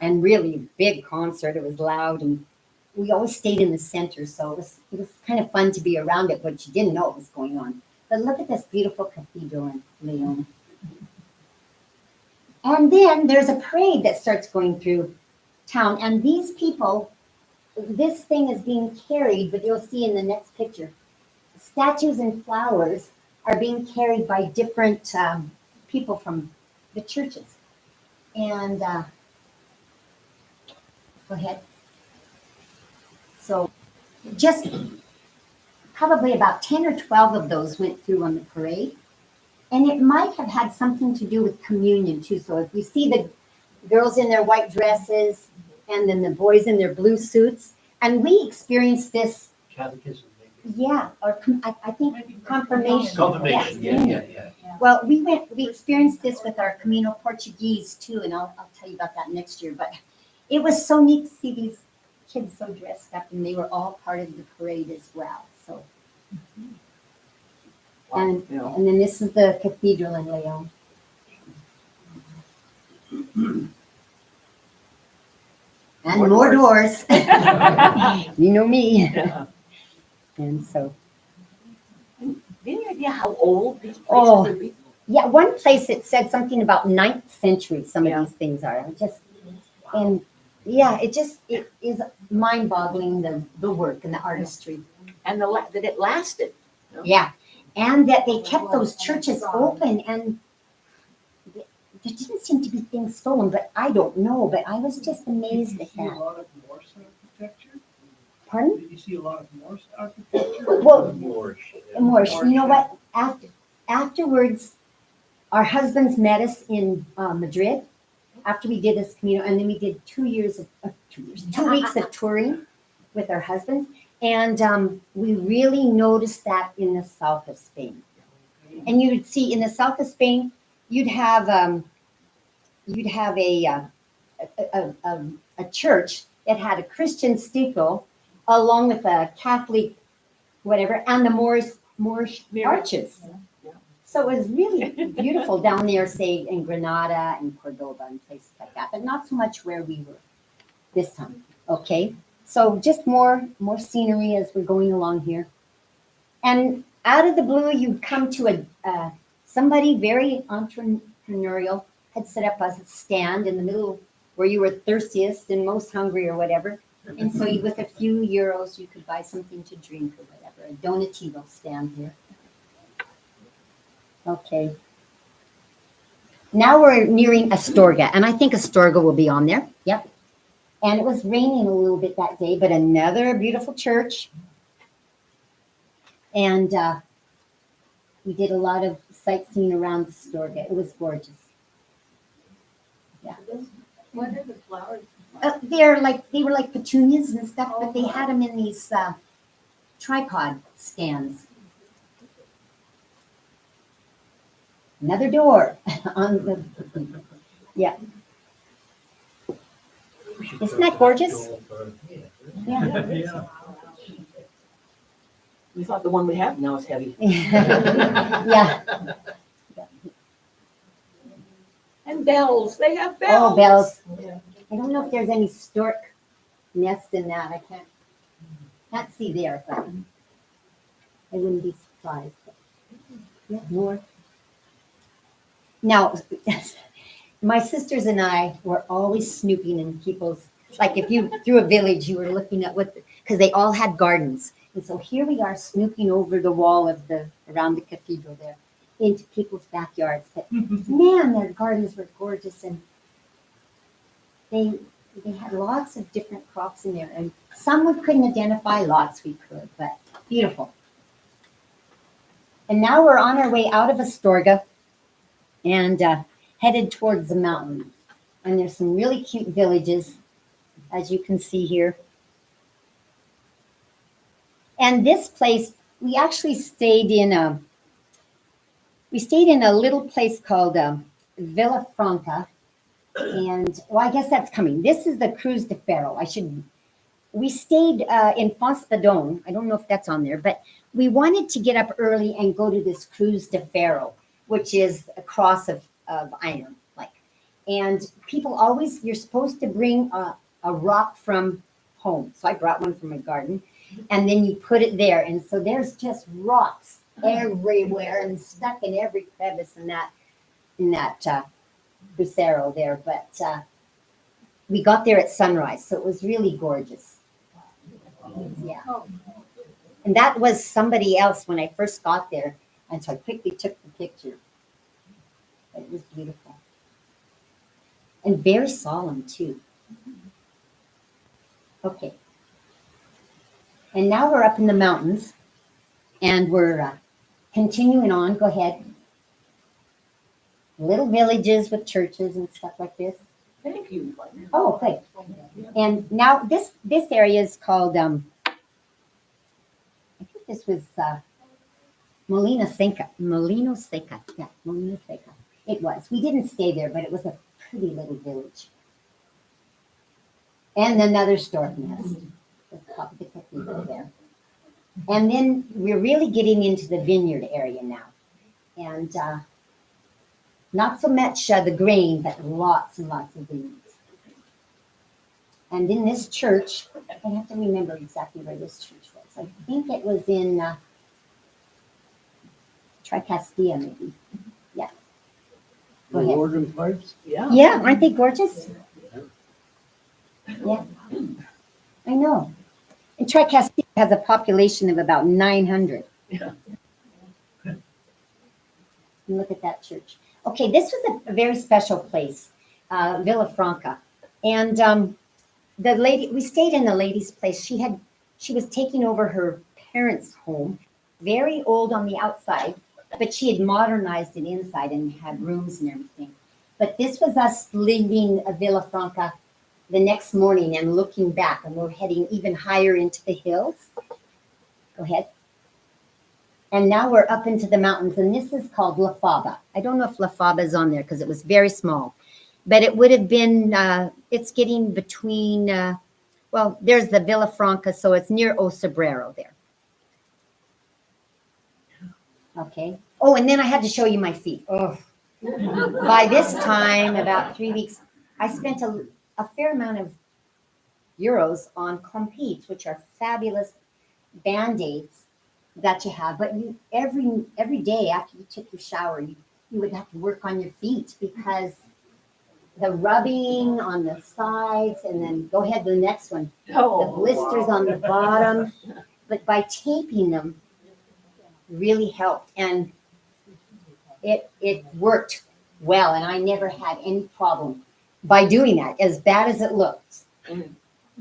really big concert. It was loud, and we always stayed in the center, so it was kind of fun to be around it, but you didn't know what was going on. But look at this beautiful cathedral in Leon. And then there's a parade that starts going through town, and these people, this thing is being carried, but you'll see in the next picture, statues and flowers are being carried by different people from the churches. And go ahead. So just probably about 10 or 12 of those went through on the parade. And it might have had something to do with communion too. So if you see the girls in their white dresses and then the boys in their blue suits, and we experienced this. Catechism, maybe. Yeah, or I think confirmation. Confirmation, Yes. yeah. Well, we experienced this with our Camino Portuguese too, and I'll tell you about that next year. But it was so neat to see these kids so dressed up, and they were all part of the parade as well. So, and then this is the cathedral in Leon. And more doors. You know me. And so. Any idea how old these places Oh. would be? Yeah, one place it said something about 9th century. Some Yeah. of these things are and yeah, it is mind-boggling the work and the artistry. And that it lasted. Yeah, and that they kept those churches open, and there didn't seem to be things stolen, but I don't know. But I was just amazed at Did you see a that. lot of Morse architecture? Pardon? Did you see a lot of Morse architecture? Well, Moorish. Moorish. You know what? Afterwards, our husbands met us in Madrid, after we did this communal, and then we did 2 weeks of touring with our husbands. And we really noticed that in the south of Spain. And you would see in the south of Spain, you'd have a church that had a Christian steeple along with a Catholic whatever, and the Moorish arches. So it was really beautiful down there, say in Granada and Cordoba and places like that, but not so much where we were this time. Okay, so just more scenery as we're going along here. And out of the blue, you come to somebody very entrepreneurial had set up a stand in the middle where you were thirstiest and most hungry or whatever. And so with a few euros, you could buy something to drink or whatever. A donativo stand here. Okay. Now we're nearing Astorga, and I think Astorga will be on there. Yep. And it was raining a little bit that day, but another beautiful church. And we did a lot of sightseeing around Astorga. It was gorgeous. Yeah. What are the flowers? They were like petunias and stuff, but they had them in these tripod stands. Another door on the, yeah. Isn't that gorgeous? Yeah. We thought the one we have now is heavy. Yeah. And bells, they have bells. Oh, bells. Yeah. I don't know if there's any stork nest in that. I can't see there, but I wouldn't be surprised. Yeah, more. Now, my sisters and I were always snooping in people's, like if you through a village, you were looking at because they all had gardens. And so here we are snooping over the wall around the cathedral there into people's backyards. But man, their gardens were gorgeous, and they had lots of different crops in there. And some we couldn't identify, lots we could, but beautiful. And now we're on our way out of Astorga and headed towards the mountains. And there's some really cute villages, as you can see here. And this place, we actually stayed in a little place called Villa Franca. And, well, I guess that's coming. This is the Cruz de Ferro. We stayed in Fospadon. I don't know if that's on there, but we wanted to get up early and go to this Cruz de Ferro, which is a cross of iron. And people always, you're supposed to bring a rock from home. So I brought one from my garden. And then you put it there. And so there's just rocks everywhere and stuck in every crevice in that crucero there. But we got there at sunrise, so it was really gorgeous. Yeah. And that was somebody else when I first got there. And so I quickly took the picture. It was beautiful. And very solemn, too. Okay. And now we're up in the mountains, and we're continuing on. Go ahead. Little villages with churches and stuff like this. Thank you. Oh, okay. And now this area is called, I think this was Molino Seca. Yeah, Molino Seca. It was. We didn't stay there, but it was a pretty little village. And another stork nest. The top of the cathedral there. And then we're really getting into the vineyard area now. And not so much the grain, but lots and lots of vineyards. And in this church, I have to remember exactly where this church was. I think it was in Tricastia, maybe. Yeah. Go ahead. Organ pipes? Yeah. Yeah, aren't they gorgeous? Yeah. I know. And Tricastia has a population of about 900. Yeah. And look at that church. Okay, this was a very special place, Villa Franca. And the lady, we stayed in the lady's place. She was taking over her parents' home, very old on the outside, but she had modernized it inside and had rooms and everything. But this was us leaving Villafranca the next morning and looking back, and we're heading even higher into the hills. Go ahead. And now we're up into the mountains, and this is called La Faba. I don't know if La Faba is on there because it was very small, but it would have been, it's getting between, well, there's the Villafranca, so it's near Osabrero there. Okay. Oh, and then I had to show you my feet. Oh. By this time, about 3 weeks, I spent a fair amount of euros on competes, which are fabulous Band-Aids that you have. But you every day after you took your shower, you would have to work on your feet because the rubbing on the sides, and then go ahead to the next one. The blisters on the bottom. But by taping them really helped, and it worked well, and I never had any problem by doing that, as bad as it looks.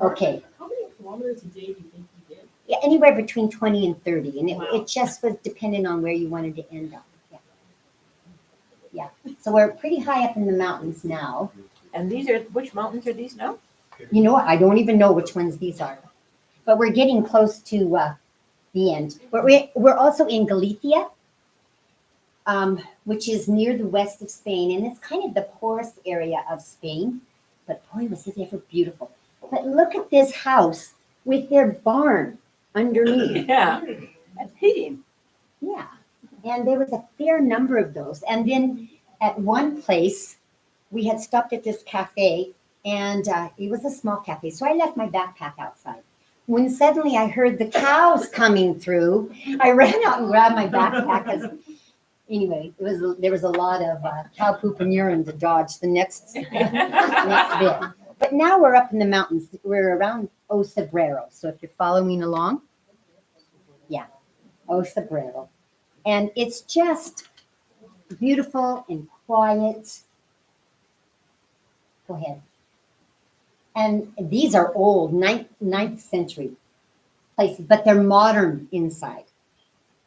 Okay. How many kilometers a day do you think you did? Yeah, anywhere between 20 and 30, and it just was dependent on where you wanted to end up. Yeah. So we're pretty high up in the mountains now. And these are, which mountains are these now? You know what? I don't even know which ones these are, but we're getting close to the end. But we're also in Galicia, which is near the west of Spain, and it's kind of the poorest area of Spain. But boy, was it ever beautiful! But look at this house with their barn underneath. Yeah, and heating. Yeah, and there was a fair number of those. And then at one place, we had stopped at this cafe, and it was a small cafe. So I left my backpack outside. When suddenly I heard the cows coming through, I ran out and grabbed my backpack. Anyway, there was a lot of cow poop and urine to dodge the next bit. But now we're up in the mountains. We're around Osabrero. So if you're following along, yeah, Osabrero. And it's just beautiful and quiet. Go ahead. And these are old, 9th century places, but they're modern inside.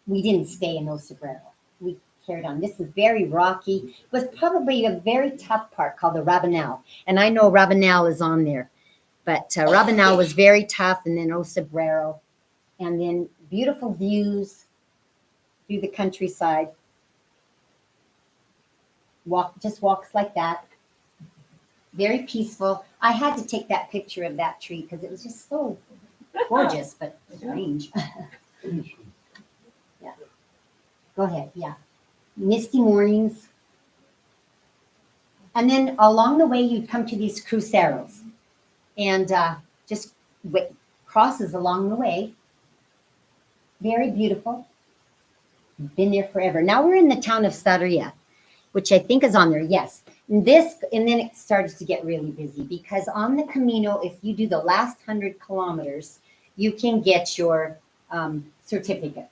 We didn't stay in Osabrero. We carried on. This is very rocky. It was probably a very tough part called the Rabanal. And I know Rabanal is on there. But Rabanal was very tough, and then Osabrero. And then beautiful views through the countryside. Walks like that. Very peaceful. I had to take that picture of that tree because it was just so gorgeous, but strange. Yeah. Go ahead. Yeah. Misty mornings. And then along the way, you'd come to these cruceros and just crosses along the way. Very beautiful. Been there forever. Now we're in the town of Sarria, which I think is on there. Yes. And then it started to get really busy because on the Camino, if you do the last 100 kilometers, you can get your certificate.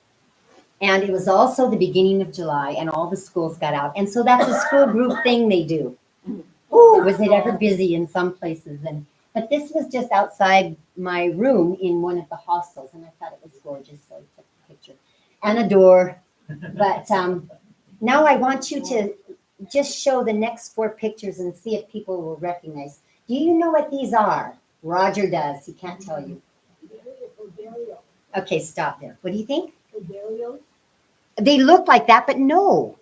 And it was also the beginning of July, and all the schools got out. And so that's a school group thing they do. Ooh, was it ever busy in some places? But this was just outside my room in one of the hostels, and I thought it was gorgeous, so I took a picture. And a door. But now I want you to just show the next 4 pictures and see if people will recognize. Do you know what these are? Roger does. He can't tell you. Okay, stop there. What do you think? They look like that, but no.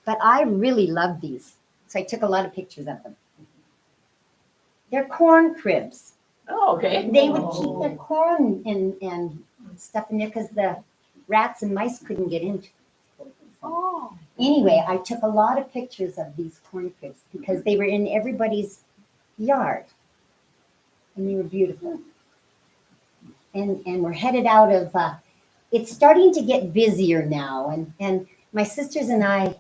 But I really love these. So I took a lot of pictures of them. They're corn cribs. Oh, okay. They would keep their corn and stuff in there because the rats and mice couldn't get into. Oh. Anyway, I took a lot of pictures of these corn cribs because they were in everybody's yard. And they were beautiful. And we're headed out of, it's starting to get busier now. And my sisters and I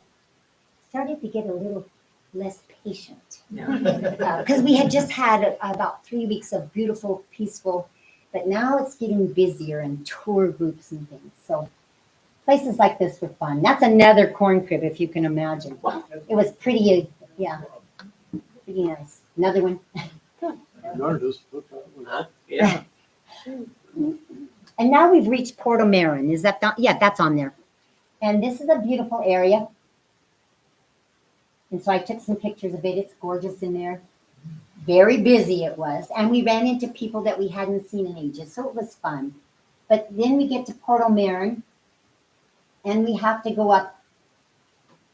started to get a little less patient. Because we had just had about 3 weeks of beautiful, peaceful, but now it's getting busier and tour groups and things. So places like this were fun. That's another corn crib, if you can imagine. It was pretty, yeah, pretty nice. Another one. An artist, look that one up. Yeah. And now we've reached Porto Marin. Is that not? Yeah, that's on there. And this is a beautiful area. And so I took some pictures of it. It's gorgeous in there. Very busy it was. And we ran into people that we hadn't seen in ages. So it was fun. But then we get to Porto Marin and we have to go up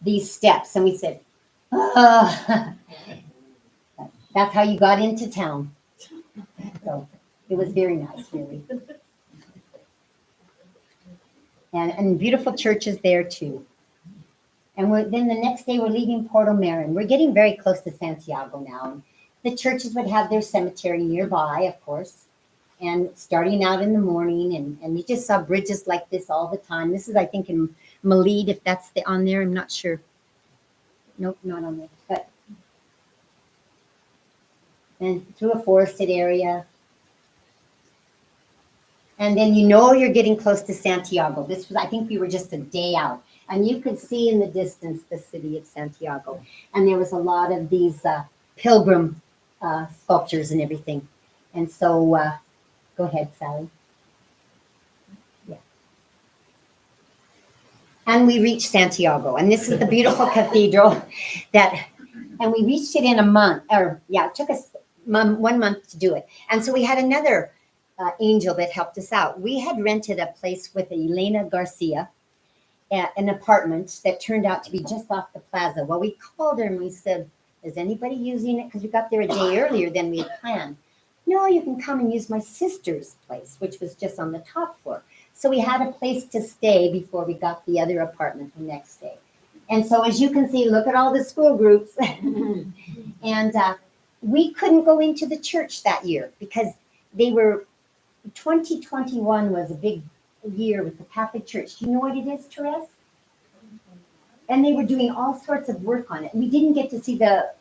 these steps. And we said, oh. That's how you got into town. So it was very nice, really. And beautiful churches there too. And then the next day we're leaving Porto Marin. We're getting very close to Santiago now. The churches would have their cemetery nearby, of course, and starting out in the morning. And you just saw bridges like this all the time. This is, I think, in Malid, if that's on there. I'm not sure. Nope, not on there. But and through a forested area. And then you're getting close to Santiago. This was, I think we were just a day out. And you could see in the distance the city of Santiago. And there was a lot of these pilgrim sculptures and everything. And so, go ahead, Sally. Yeah. And we reached Santiago. And this is the beautiful cathedral and we reached it in a month. It took us 1 month to do it. And so we had another angel that helped us out. We had rented a place with Elena Garcia, an apartment that turned out to be just off the plaza. Well, we called her and we said, is anybody using it? Because we got there a day earlier than we had planned. No, you can come and use my sister's place, which was just on the top floor. So we had a place to stay before we got the other apartment the next day. And so as you can see, look at all the school groups. And we couldn't go into the church that year because 2021 was a big year with the Catholic Church. Do you know what it is, Therese? And they were doing all sorts of work on it. We didn't get to see the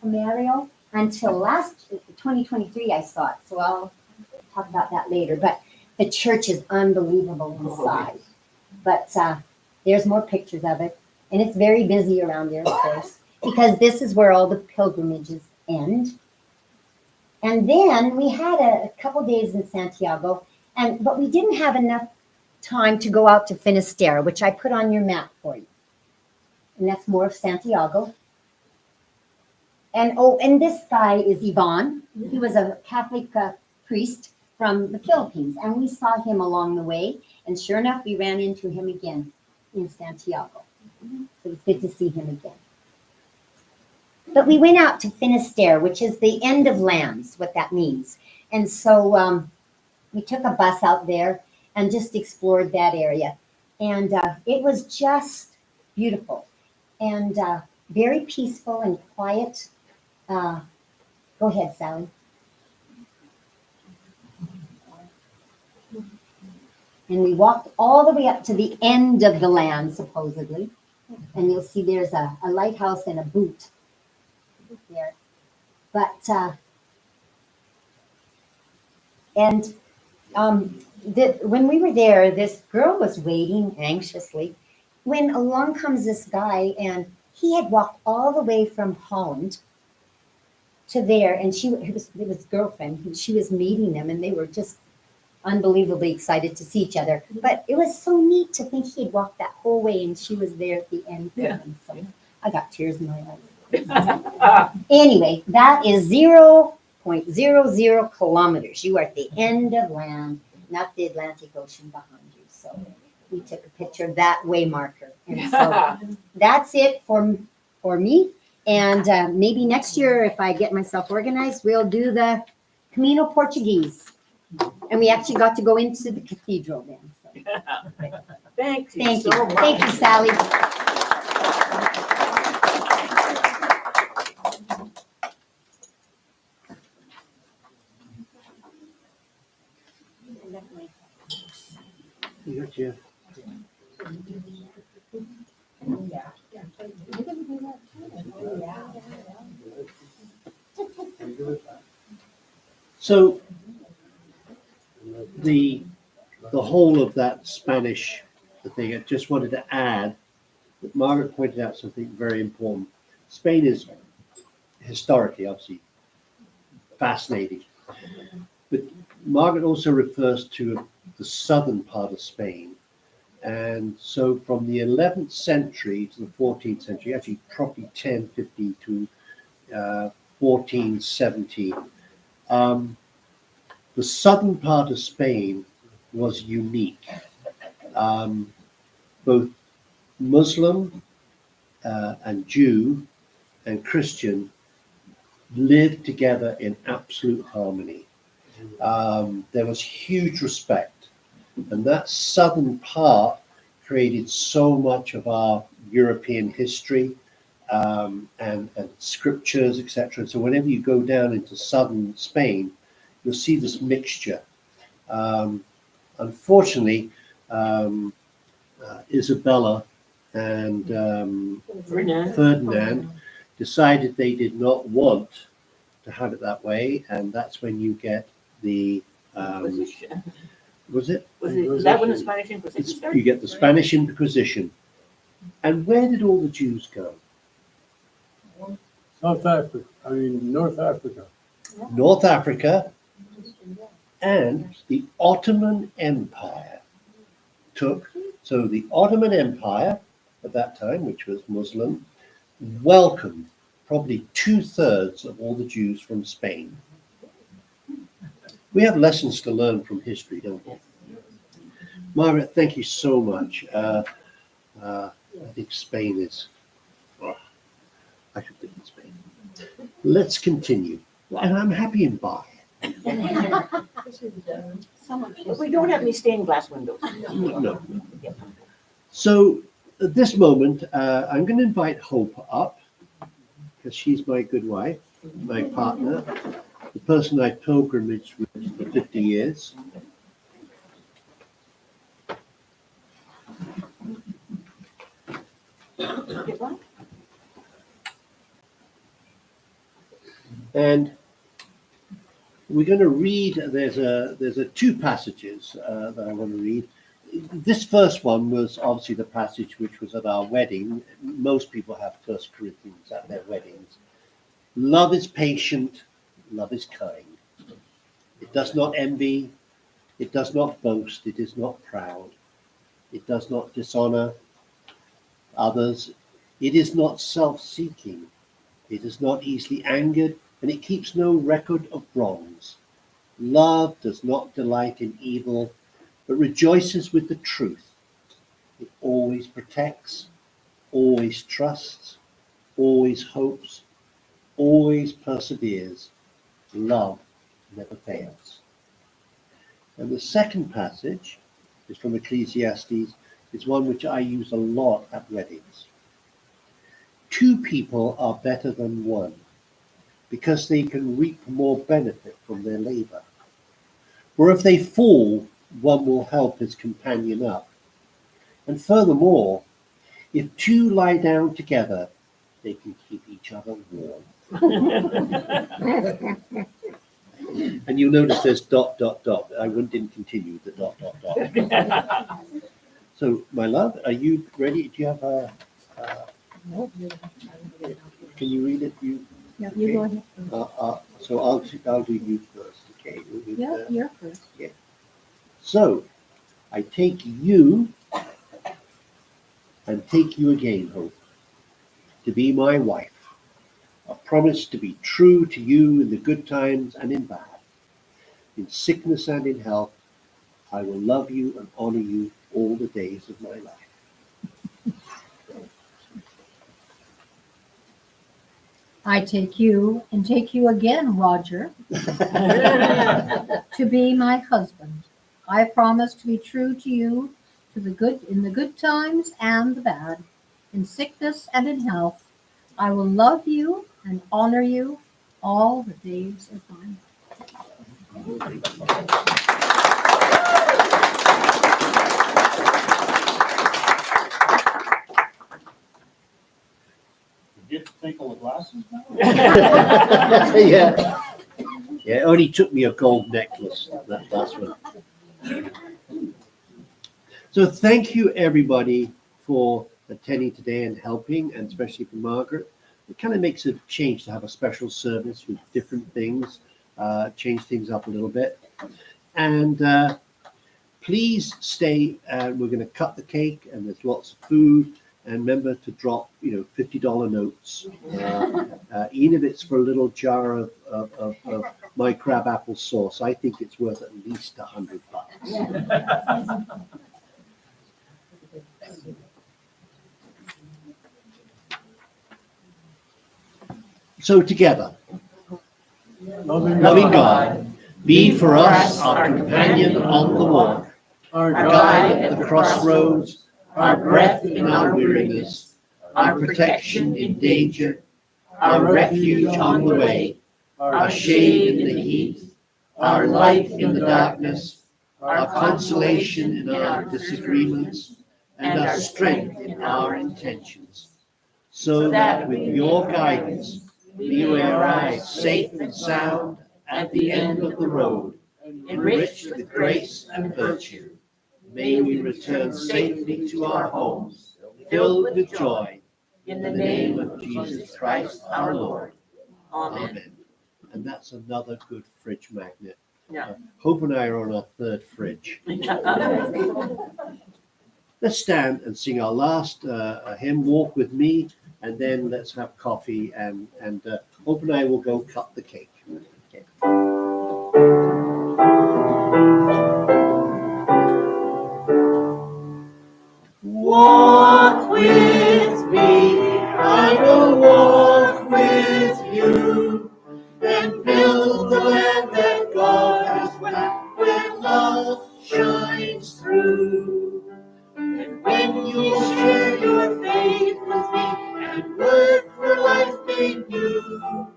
Mario until 2023 I saw it. So I'll talk about that later. But the church is unbelievable inside. But there's more pictures of it. And it's very busy around there, of course, because this is where all the pilgrimages end. And then we had a couple days in Santiago, but we didn't have enough time to go out to Finisterre, which I put on your map for you. And that's more of Santiago. And this guy is Ivan. He was a Catholic priest from the Philippines, and we saw him along the way. And sure enough, we ran into him again in Santiago. So it's good to see him again. But we went out to Finisterre, which is the end of lands, what that means. And so we took a bus out there and just explored that area. And it was just beautiful and very peaceful and quiet. Go ahead, Sally. And we walked all the way up to the end of the land, supposedly. And you'll see there's a lighthouse and a boot there. But, when we were there, this girl was waiting anxiously when along comes this guy, and he had walked all the way from Holland to there, and it was his girlfriend, and she was meeting them, and they were just unbelievably excited to see each other. But it was so neat to think he had walked that whole way, and she was there at the end. Yeah. So I got tears in my eyes. Anyway, that is 0.00 kilometers. You are at the end of land, not the Atlantic Ocean behind you. So we took a picture of that way marker. And so that's it for me. And maybe next year, if I get myself organized, we'll do the Camino Portuguese. And we actually got to go into the cathedral then. So. Thank you. Thank you. So much. Thank you, Sally. You got Jeff. So the whole of that Spanish thing, I just wanted to add that Margaret pointed out something very important. Spain is historically, obviously, fascinating. But Margaret also refers to the southern part of Spain And so from the 11th century to the 14th century, actually probably 1050 to 1470, the southern part of Spain was unique. Both Muslim and Jew and Christian lived together in absolute harmony. There was huge respect, and that southern part created so much of our European history and scriptures, etc. So whenever you go down into southern Spain, you'll see this mixture. Unfortunately, Isabella and Ferdinand decided they did not want to have it that way, and that's when you get the was it? Is that when the Spanish Inquisition started? You get the Spanish Inquisition. And where did all the Jews go? South Africa, North Africa. North Africa, and the Ottoman Empire took. So the Ottoman Empire at that time, which was Muslim, welcomed probably 2/3 of all the Jews from Spain. We have lessons to learn from history, don't we? Margaret, thank you so much. I think Spain is, I could live in Spain. Let's continue. And I'm happy in Barrhead. But we don't have any stained glass windows. No. So at this moment, I'm going to invite Hope up, because she's my good wife, my partner, the person I pilgrimaged with for 50 years. And we're going to read, there's a two passages that I want to read. This first one was obviously the passage which was at our wedding. Most people have 1 Corinthians at their weddings. Love is patient, love is kind. It does not envy, it does not boast, it is not proud. It does not dishonor others. It is not self-seeking. It is not easily angered, and it keeps no record of wrongs. Love does not delight in evil, but rejoices with the truth. It always protects, always trusts, always hopes, always perseveres. Love never fails. And the second passage is from Ecclesiastes. It's one which I use a lot at weddings. 2 people are better than 1, because they can reap more benefit from their labor. For if they fall, one will help his companion up. And furthermore, if 2 lie down together, they can keep each other warm. And you'll notice there's ... I didn't continue the ... So, my love, are you ready? Do you have a... can you read it? Yeah, you go ahead. So I'll do you first, okay? Yeah, you're first. So, I take you and take you again, Hope, to be my wife. I promise to be true to you in the good times and in bad. In sickness and in health, I will love you and honor you all the days of my life. I take you and take you again, Roger, to be my husband. I promise to be true to you in the good times and the bad, in sickness and in health. I will love you and honor you all the days of my life. You get to take all the glasses now? Yeah. Yeah, it only took me a gold necklace, that last one. So thank you, everybody, for attending today and helping, and especially for Margaret. It kind of makes a change to have a special service with different things, change things up a little bit. And please stay, and we're going to cut the cake, and there's lots of food. And remember to drop, $50 notes, even if it's for a little jar of my crab apple sauce. I think it's worth at least $100. So together, loving God, be for us our companion on the walk, our guide at the crossroads, our breath in our weariness, our protection in danger, our refuge on the way, our shade in the heat, our light in the darkness, our consolation in our disagreements, and our strength in our intentions, so that with your guidance we may arrive safe and sound at the end of the road, enriched with grace and virtue. May we return safely to our homes, filled with joy, in the name of Jesus Christ our Lord. Amen. And that's another good fridge magnet. Yeah. Hope and I are on our third fridge. Let's stand and sing our last hymn, Walk With Me, and then let's have coffee, and Hope and I will go cut the cake. Okay. Walk with me, I will walk with you, and build the land that God has left, where love shines through. And when you share your faith with me, and work for life made new,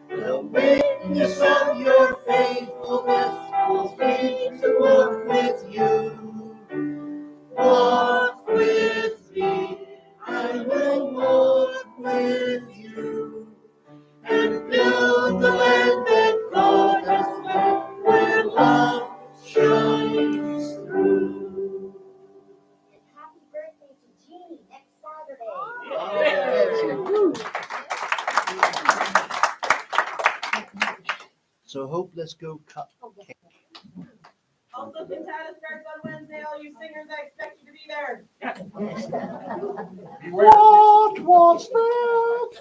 the witness of your faithfulness calls me to walk with you. Walk with me, I will walk with you, and build the land that God has left, where love shines through. And happy birthday to Jeannie next Saturday. So Hope, let's go cut cake. Also, cantata starts on Wednesday. All you singers, I expect you to be there. What was that?